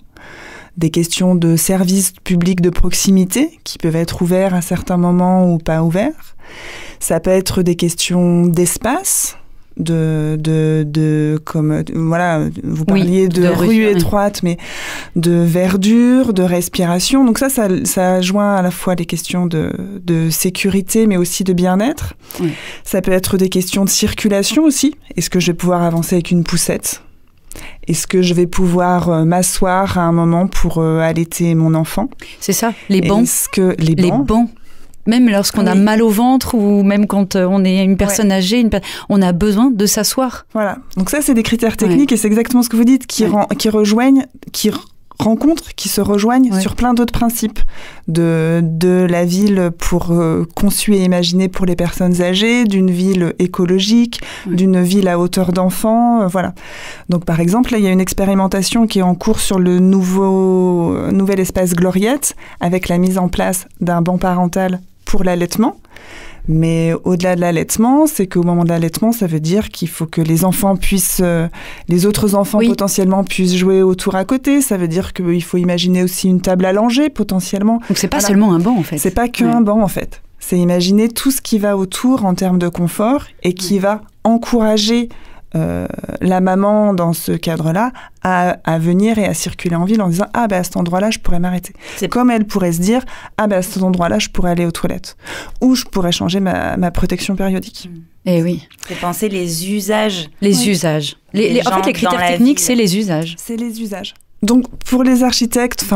des questions de services publics de proximité qui peuvent être ouverts à certains moments ou pas ouverts. Ça peut être des questions d'espace, comme voilà, vous parliez de rues étroites, mais de verdure, de respiration. Donc ça joint à la fois les questions de sécurité, mais aussi de bien-être. Oui. Ça peut être des questions de circulation aussi. Est-ce que je vais pouvoir avancer avec une poussette ? Est-ce que je vais pouvoir m'asseoir à un moment pour allaiter mon enfant ? C'est ça, les bancs. Est-ce que les bancs. Même lorsqu'on a mal au ventre ou même quand on est une personne âgée, on a besoin de s'asseoir. Voilà. Donc ça, c'est des critères techniques et c'est exactement ce que vous dites qui se rejoignent sur plein d'autres principes de la ville conçue et imaginée pour les personnes âgées, d'une ville écologique, d'une ville à hauteur d'enfant, voilà. Donc par exemple, là, il y a une expérimentation qui est en cours sur le nouvel espace Gloriette avec la mise en place d'un banc parental pour l'allaitement. Mais au-delà de l'allaitement, c'est qu'au moment de l'allaitement, ça veut dire qu'il faut que les enfants les autres enfants potentiellement puissent jouer autour à côté. Ça veut dire qu'il faut imaginer aussi une table allongée potentiellement. Donc c'est pas seulement un banc en fait. C'est pas qu'un banc en fait. C'est imaginer tout ce qui va autour en termes de confort et qui va encourager la maman dans ce cadre-là à venir et à circuler en ville en disant à cet endroit-là je pourrais m'arrêter. Comme elle pourrait se dire à cet endroit-là je pourrais aller aux toilettes ou je pourrais changer ma protection périodique. Et oui. C'est penser les usages. Les usages. En fait les critères techniques c'est les usages. C'est les usages. Donc pour les architectes,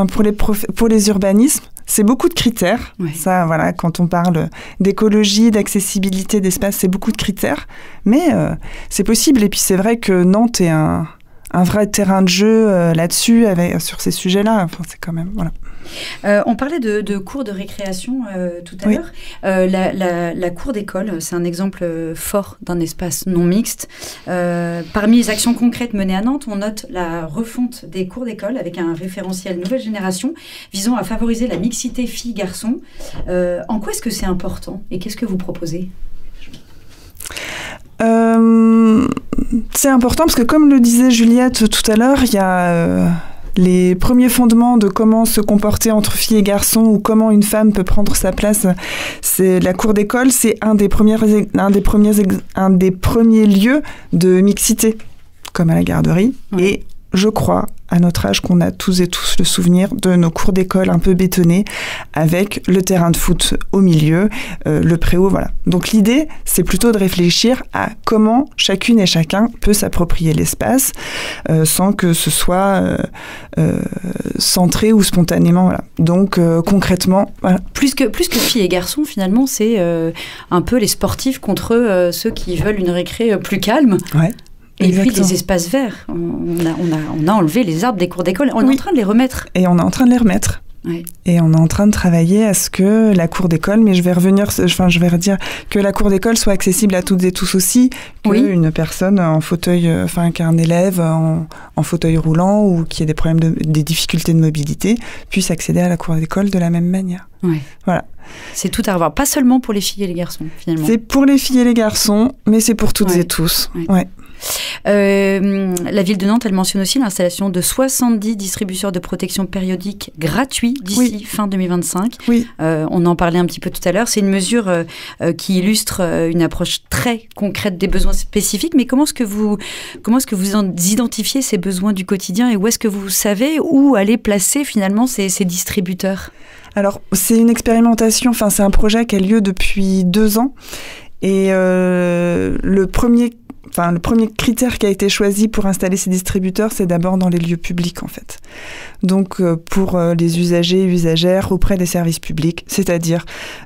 pour les urbanismes, c'est beaucoup de critères. Oui. Ça, voilà, quand on parle d'écologie, d'accessibilité, d'espace, c'est beaucoup de critères. Mais c'est possible. Et puis c'est vrai que Nantes est un vrai terrain de jeu là-dessus, sur ces sujets-là. Enfin, c'est quand même... Voilà. On parlait de cours de récréation tout à l'heure. La cour d'école, c'est un exemple fort d'un espace non mixte. Parmi les actions concrètes menées à Nantes, on note la refonte des cours d'école avec un référentiel nouvelle génération visant à favoriser la mixité filles-garçons. En quoi est-ce que c'est important et qu'est-ce que vous proposez ? C'est important parce que comme le disait Juliette tout à l'heure, il y a... les premiers fondements de comment se comporter entre filles et garçons ou comment une femme peut prendre sa place, c'est la cour d'école, c'est un des premiers lieux de mixité, comme à la garderie. Oui. Et je crois, à notre âge, qu'on a tous et tous le souvenir de nos cours d'école un peu bétonnés, avec le terrain de foot au milieu, le préau, voilà. Donc l'idée, c'est plutôt de réfléchir à comment chacune et chacun peut s'approprier l'espace sans que ce soit centré ou spontanément, voilà. Donc concrètement, voilà. Plus que filles et garçons, finalement, c'est un peu les sportifs contre ceux qui veulent une récré plus calme. Ouais. Et exactement. Puis les espaces verts, on a enlevé les arbres des cours d'école, on est en train de les remettre. Et on est en train de les remettre. Oui. Et on est en train de travailler à ce que la cour d'école, mais je vais redire que la cour d'école soit accessible à toutes et tous aussi, qu'une personne en fauteuil, qu'un élève en fauteuil roulant ou qui ait des difficultés de mobilité puisse accéder à la cour d'école de la même manière. Oui. Voilà. C'est tout à revoir, pas seulement pour les filles et les garçons, finalement. C'est pour les filles et les garçons, mais c'est pour toutes et tous. Ouais. La ville de Nantes, elle mentionne aussi l'installation de 70 distributeurs de protection périodique gratuits d'ici fin 2025. Oui. On en parlait un petit peu tout à l'heure. C'est une mesure qui illustre une approche très concrète des besoins spécifiques. Mais comment est-ce que vous identifiez ces besoins du quotidien et où est-ce que vous savez où aller placer finalement ces distributeurs ? Alors, c'est une expérimentation, c'est un projet qui a lieu depuis 2 ans. Et le premier le premier critère qui a été choisi pour installer ces distributeurs, c'est d'abord dans les lieux publics en fait. Donc pour les usagers et usagères auprès des services publics, c'est-à-dire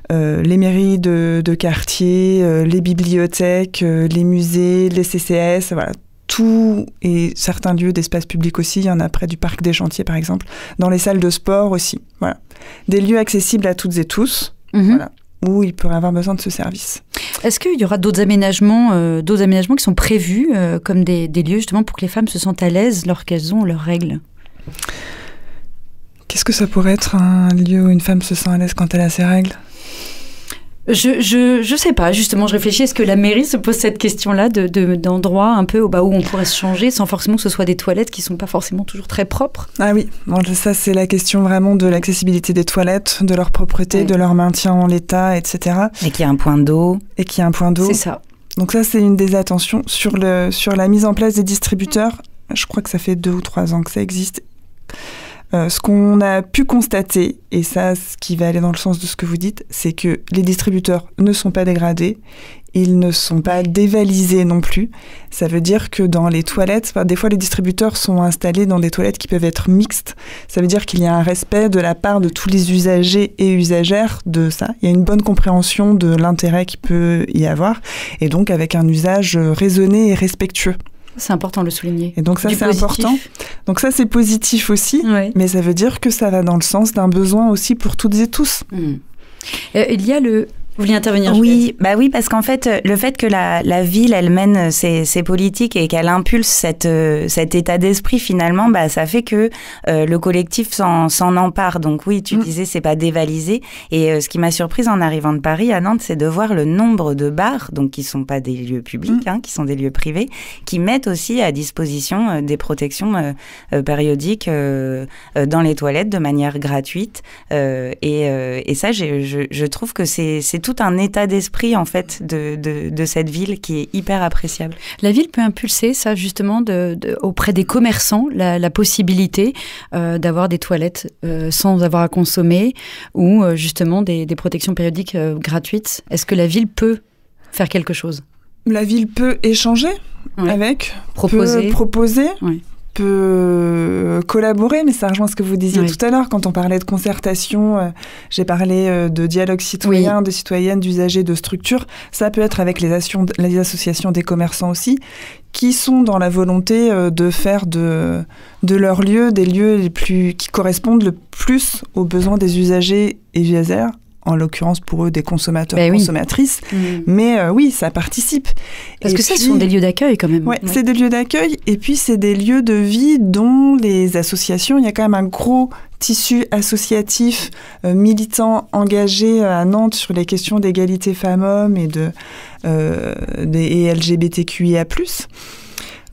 les mairies de quartier, les bibliothèques, les musées, les CCAS, voilà. Tout et certains lieux d'espace public aussi, il y en a près du parc des Chantiers par exemple, dans les salles de sport aussi. Voilà. Des lieux accessibles à toutes et tous, voilà, où ils pourraient avoir besoin de ce service. Est-ce qu'il y aura d'autres aménagements qui sont prévus, comme des lieux justement pour que les femmes se sentent à l'aise lorsqu'elles ont leurs règles ? Qu'est-ce que ça pourrait être un lieu où une femme se sent à l'aise quand elle a ses règles ? Je sais pas, justement, je réfléchis, est-ce que la mairie se pose cette question-là d'endroits un peu où on pourrait se changer sans forcément que ce soit des toilettes qui sont pas forcément toujours très propres ? Ah oui, bon, ça c'est la question vraiment de l'accessibilité des toilettes, de leur propreté, de leur maintien en l'état, etc. Et qu'il y a un point d'eau. C'est ça. Donc ça c'est une des attentions sur la mise en place des distributeurs. Je crois que ça fait 2 ou 3 ans que ça existe. Ce qu'on a pu constater, et ça, ce qui va aller dans le sens de ce que vous dites, c'est que les distributeurs ne sont pas dégradés, ils ne sont pas dévalisés non plus. Ça veut dire que dans les toilettes, des fois les distributeurs sont installés dans des toilettes qui peuvent être mixtes. Ça veut dire qu'il y a un respect de la part de tous les usagers et usagères de ça. Il y a une bonne compréhension de l'intérêt qu'il peut y avoir, et donc avec un usage raisonné et respectueux. C'est important de le souligner. Et donc ça, c'est important. Donc ça, c'est positif aussi, mais ça veut dire que ça va dans le sens d'un besoin aussi pour toutes et tous. Il y a Vous vouliez intervenir ? Oui, parce qu'en fait, le fait que la ville, elle mène ses politiques et qu'elle impulse cet état d'esprit, finalement, ça fait que le collectif s'en empare. Donc oui, tu disais, c'est pas dévalisé. Et ce qui m'a surprise en arrivant de Paris à Nantes, c'est de voir le nombre de bars, donc qui sont pas des lieux publics, qui sont des lieux privés, qui mettent aussi à disposition des protections périodiques dans les toilettes de manière gratuite. Et ça, je trouve que c'est tout un état d'esprit en fait de cette ville qui est hyper appréciable. La ville peut impulser ça justement auprès des commerçants, la possibilité d'avoir des toilettes sans avoir à consommer ou justement des protections périodiques gratuites. Est-ce que la ville peut faire quelque chose ? La ville peut échanger avec, proposer. Peut collaborer, mais ça rejoint ce que vous disiez tout à l'heure quand on parlait de concertation. J'ai parlé de dialogue citoyen, de citoyennes, d'usagers, de structures. Ça peut être avec les associations des commerçants aussi, qui sont dans la volonté de faire de leurs lieux des lieux qui correspondent le plus aux besoins des usagers et usagères, en l'occurrence pour eux des consommateurs, consommatrices. Mais oui, ça participe. Parce que ce sont des lieux d'accueil quand même. Oui, c'est des lieux d'accueil et puis c'est des lieux de vie dont les associations, il y a quand même un gros tissu associatif, militant, engagé à Nantes sur les questions d'égalité femmes-hommes et et LGBTQIA+.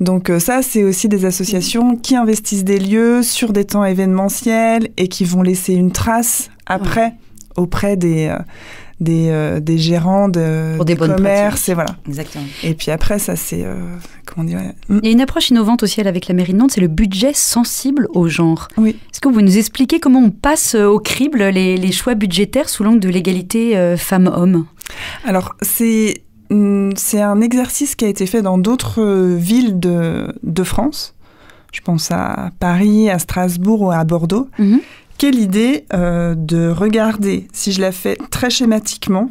Donc ça, c'est aussi des associations qui investissent des lieux sur des temps événementiels et qui vont laisser une trace après auprès des gérants des commerces et voilà. Exactement. Et puis après ça c'est comment dire. Il y a une approche innovante aussi avec la mairie de Nantes, c'est le budget sensible au genre. Oui. Est-ce que vous pouvez nous expliquer comment on passe au crible les choix budgétaires sous l'angle de l'égalité femmes-hommes ? Alors c'est un exercice qui a été fait dans d'autres villes de France. Je pense à Paris, à Strasbourg ou à Bordeaux. Quelle idée de regarder, si je la fais très schématiquement,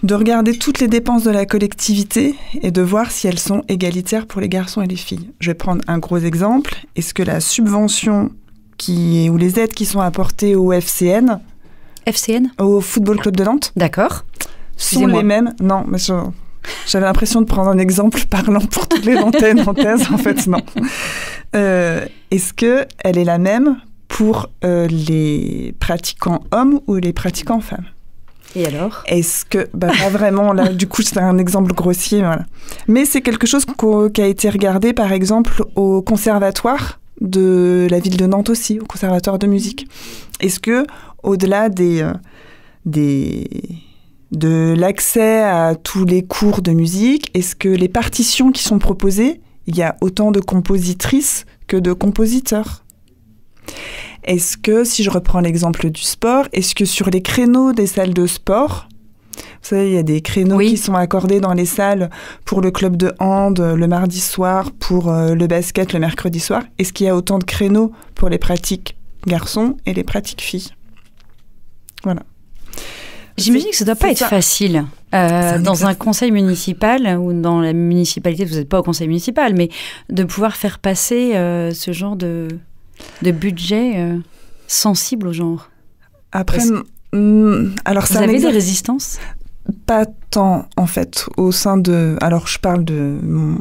de regarder toutes les dépenses de la collectivité et de voir si elles sont égalitaires pour les garçons et les filles. Je vais prendre un gros exemple. Est-ce que la subvention ou les aides qui sont apportées au FCN, au Football Club de Nantes, d'accord, sont les mêmes ? Non, mais j'avais l'impression de prendre un exemple parlant pour toutes les antennes nantaises. En fait, non. Est-ce qu'elle est la même pour les pratiquants hommes ou les pratiquants femmes ? Et alors ? Est-ce que... pas vraiment, là, du coup, c'est un exemple grossier. Voilà. Mais c'est quelque chose qui a été regardé, par exemple, au conservatoire de la ville de Nantes aussi, au conservatoire de musique. Est-ce que, au-delà de l'accès à tous les cours de musique, est-ce que les partitions qui sont proposées, il y a autant de compositrices que de compositeurs ? Est-ce que, si je reprends l'exemple du sport, est-ce que sur les créneaux des salles de sport, vous Vous savez, il y a des créneaux qui sont accordés dans les salles pour le club de hand le mardi soir, pour le basket le mercredi soir. Est-ce qu'il y a autant de créneaux pour les pratiques garçons et les pratiques filles? Voilà. J'imagine que ça ne doit pas être facile dans un conseil municipal ou dans la municipalité, vous n'êtes pas au conseil municipal, mais de pouvoir faire passer ce genre de budget sensible au genre. Après, alors vous avez des résistances? Pas tant, en fait, au sein de... Alors, je parle de mon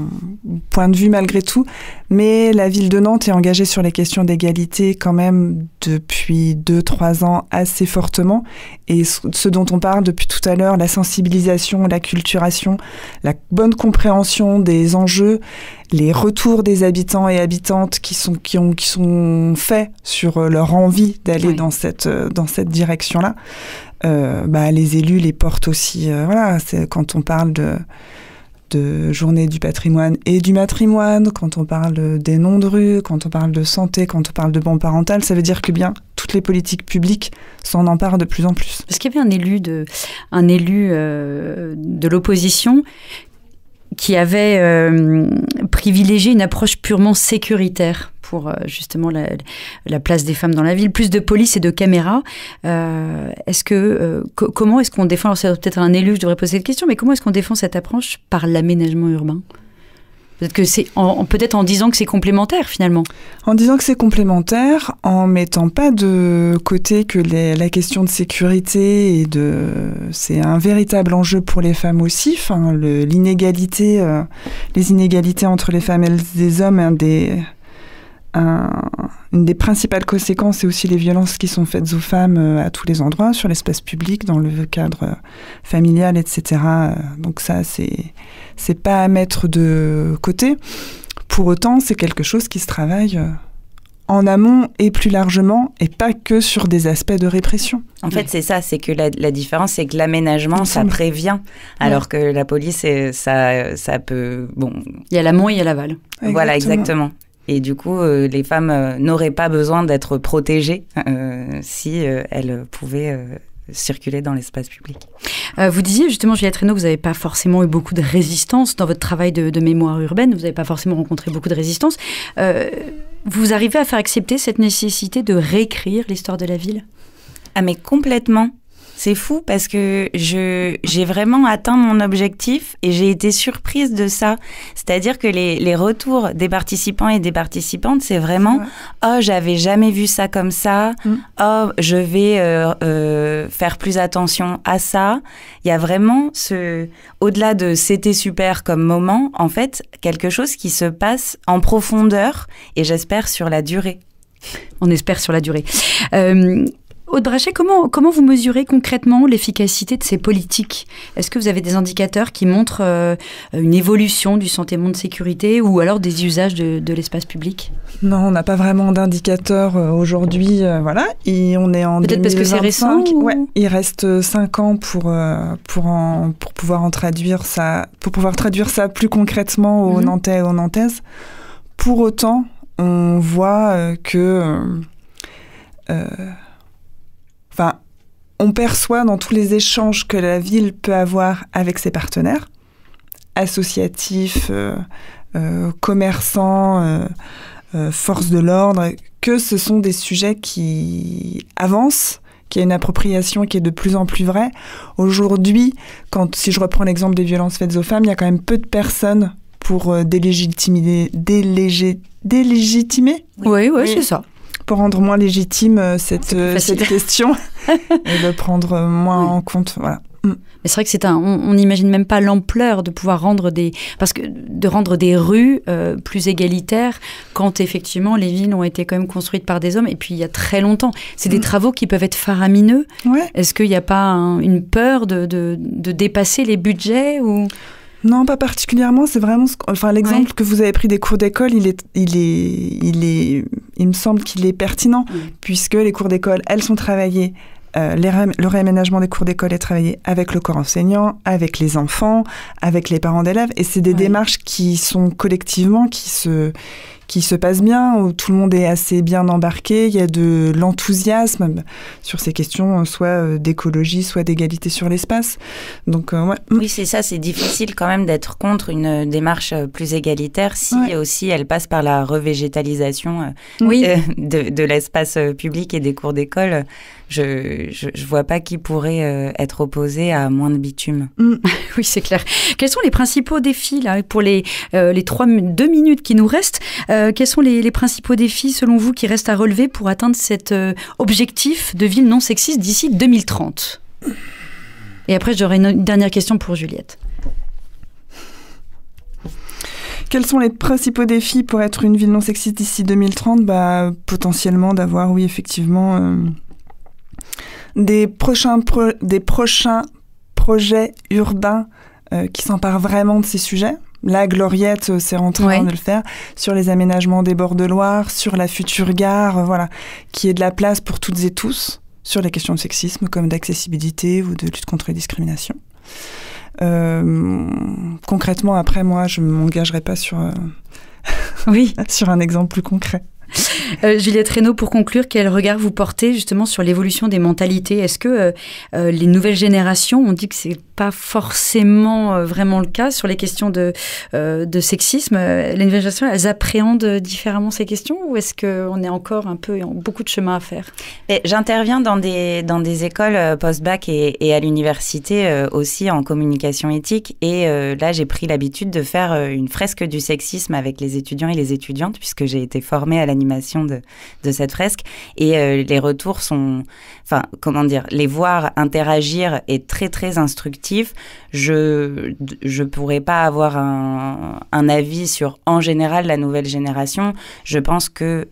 point de vue malgré tout, mais la ville de Nantes est engagée sur les questions d'égalité quand même depuis 2-3 ans assez fortement. Et ce dont on parle depuis tout à l'heure, la sensibilisation, la culturation, la bonne compréhension des enjeux, les retours des habitants et habitantes qui sont faits sur leur envie d'aller dans cette direction-là. Les élus les portent aussi. Voilà, c'est quand on parle de journée du patrimoine et du matrimoine, quand on parle des noms de rue, quand on parle de santé, quand on parle de bon parental, ça veut dire que bien toutes les politiques publiques s'en emparent de plus en plus. Parce qu'il y avait un élu de l'opposition qui avait privilégié une approche purement sécuritaire pour justement la place des femmes dans la ville, plus de police et de caméras. Comment est-ce qu'on défend, alors c'est peut-être un élu, je devrais poser cette question, mais comment est-ce qu'on défend cette approche par l'aménagement urbain ? Peut-être que c'est peut-être en disant que c'est complémentaire finalement. En disant que c'est complémentaire, en mettant pas de côté que la question de sécurité c'est un véritable enjeu pour les femmes aussi. Enfin, les inégalités entre les femmes et les hommes, une des principales conséquences, c'est aussi les violences qui sont faites aux femmes à tous les endroits, sur l'espace public, dans le cadre familial, etc. Donc ça, c'est pas à mettre de côté. Pour autant, c'est quelque chose qui se travaille en amont et plus largement, et pas que sur des aspects de répression. En fait, c'est ça, c'est que la différence, c'est que l'aménagement, ça prévient, alors que la police, ça peut... Bon. Il y a l'amont et il y a l'aval. Exactement. Voilà, exactement. Et du coup, les femmes n'auraient pas besoin d'être protégées si elles pouvaient circuler dans l'espace public. Vous disiez justement, Juliette Reynaud, que vous n'avez pas forcément eu beaucoup de résistance dans votre travail de mémoire urbaine. Vous n'avez pas forcément rencontré beaucoup de résistance. Vous arrivez à faire accepter cette nécessité de réécrire l'histoire de la ville ? Ah mais complètement. C'est fou parce que j'ai vraiment atteint mon objectif et j'ai été surprise de ça. C'est-à-dire que les retours des participants et des participantes, c'est vraiment « Oh, j'avais jamais vu ça comme ça. Oh, je vais faire plus attention à ça. » Il y a vraiment au-delà de « c'était super comme moment », en fait, quelque chose qui se passe en profondeur et j'espère sur la durée. On espère sur la durée. Aude Brachet, comment vous mesurez concrètement l'efficacité de ces politiques ? Est-ce que vous avez des indicateurs qui montrent une évolution du sentiment de sécurité ou alors des usages de l'espace public ? Non, on n'a pas vraiment d'indicateurs aujourd'hui. Voilà. Et on est en 2025. Peut-être parce que c'est récent Ouais, il reste 5 ans pour pouvoir traduire ça plus concrètement aux Nantais et aux Nantaises. Pour autant, on voit on perçoit dans tous les échanges que la ville peut avoir avec ses partenaires, associatifs, commerçants, forces de l'ordre, que ce sont des sujets qui avancent, qu'il y a une appropriation qui est de plus en plus vraie. Aujourd'hui, si je reprends l'exemple des violences faites aux femmes, il y a quand même peu de personnes pour délégitimer. Oui, c'est ça. Pour rendre moins légitime cette question et le prendre moins en compte. Voilà. Mais c'est vrai que on n'imagine même pas l'ampleur de pouvoir rendre des rues plus égalitaires quand effectivement les villes ont été quand même construites par des hommes et puis il y a très longtemps. C'est des travaux qui peuvent être faramineux. Ouais. Est-ce qu'il n'y a pas une peur de dépasser les budgets ou... Non, pas particulièrement. C'est vraiment l'exemple que vous avez pris des cours d'école, il me semble qu'il est pertinent puisque les cours d'école, elles sont travaillées. Le réaménagement des cours d'école est travaillé avec le corps enseignant, avec les enfants, avec les parents d'élèves, et c'est des démarches qui sont collectivement, qui qui se passe bien, où tout le monde est assez bien embarqué, il y a de l'enthousiasme sur ces questions, soit d'écologie, soit d'égalité sur l'espace. Donc, ouais. Oui, c'est ça, c'est difficile quand même d'être contre une démarche plus égalitaire si aussi elle passe par la revégétalisation de l'espace public et des cours d'école. Je vois pas qui pourrait être opposé à moins de bitume. Oui, c'est clair. Quels sont les principaux défis là, pour les 2 minutes qui nous restent? Quels sont les principaux défis, selon vous, qui restent à relever pour atteindre cet objectif de ville non sexiste d'ici 2030? Et après, j'aurai une dernière question pour Juliette. Quels sont les principaux défis pour être une ville non sexiste d'ici 2030 ? Potentiellement d'avoir, oui, effectivement, des prochains projets urbains qui s'emparent vraiment de ces sujets. Là, Gloriette, c'est en train de le faire, sur les aménagements des bords de Loire, sur la future gare, voilà, qui ait de la place pour toutes et tous, sur les questions de sexisme, comme d'accessibilité ou de lutte contre les discriminations. Concrètement, après, moi, je ne m'engagerai pas sur un exemple plus concret. Juliette Reynaud, pour conclure, quel regard vous portez justement sur l'évolution des mentalités? Est-ce que les nouvelles générations, on dit que c'est pas forcément vraiment le cas sur les questions de sexisme, les nouvelles générations, elles appréhendent différemment ces questions, ou est-ce qu'on est encore beaucoup de chemin à faire? J'interviens dans des écoles post-bac et à l'université aussi en communication éthique, et là j'ai pris l'habitude de faire une fresque du sexisme avec les étudiants et les étudiantes, puisque j'ai été formée à l'animation de cette fresque, et les retours sont, les voir interagir est très très instructif. Je pourrais pas avoir un avis sur en général la nouvelle génération. Je pense que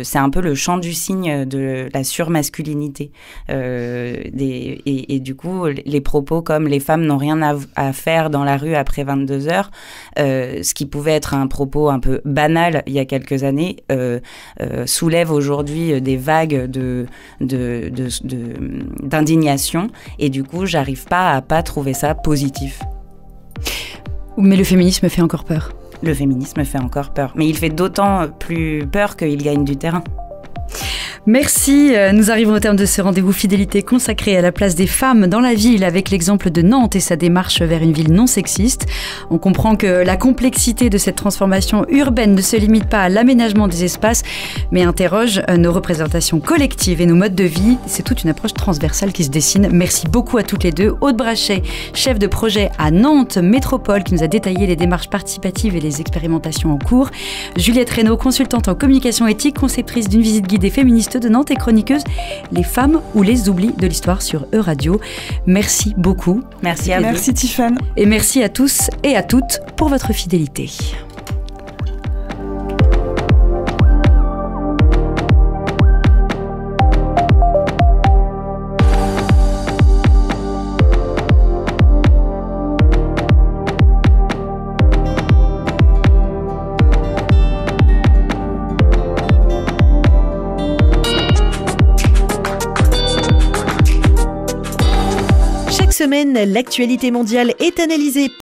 c'est un peu le champ du cygne de la surmasculinité, et du coup les propos comme les femmes n'ont rien à faire dans la rue après 22 heures, ce qui pouvait être un propos un peu banal il y a quelques années, soulève aujourd'hui des vagues d'indignation, et du coup j'arrive pas à trouver ça positif. Mais le féminisme fait encore peur. Le féminisme fait encore peur, mais il fait d'autant plus peur qu'il gagne du terrain. Merci. Nous arrivons au terme de ce rendez-vous fidélité consacré à la place des femmes dans la ville, avec l'exemple de Nantes et sa démarche vers une ville non sexiste. On comprend que la complexité de cette transformation urbaine ne se limite pas à l'aménagement des espaces, mais interroge nos représentations collectives et nos modes de vie. C'est toute une approche transversale qui se dessine. Merci beaucoup à toutes les deux. Aude Brachet, chef de projet à Nantes Métropole, qui nous a détaillé les démarches participatives et les expérimentations en cours. Juliette Reynaud, consultante en communication éthique, conceptrice d'une visite guidée féministe de Nantes et chroniqueuse Les femmes ou les oublis de l'histoire sur Euradio. Merci beaucoup. Merci à vous. Merci Tiffane. Et merci à tous et à toutes pour votre fidélité. Chaque semaine, l'actualité mondiale est analysée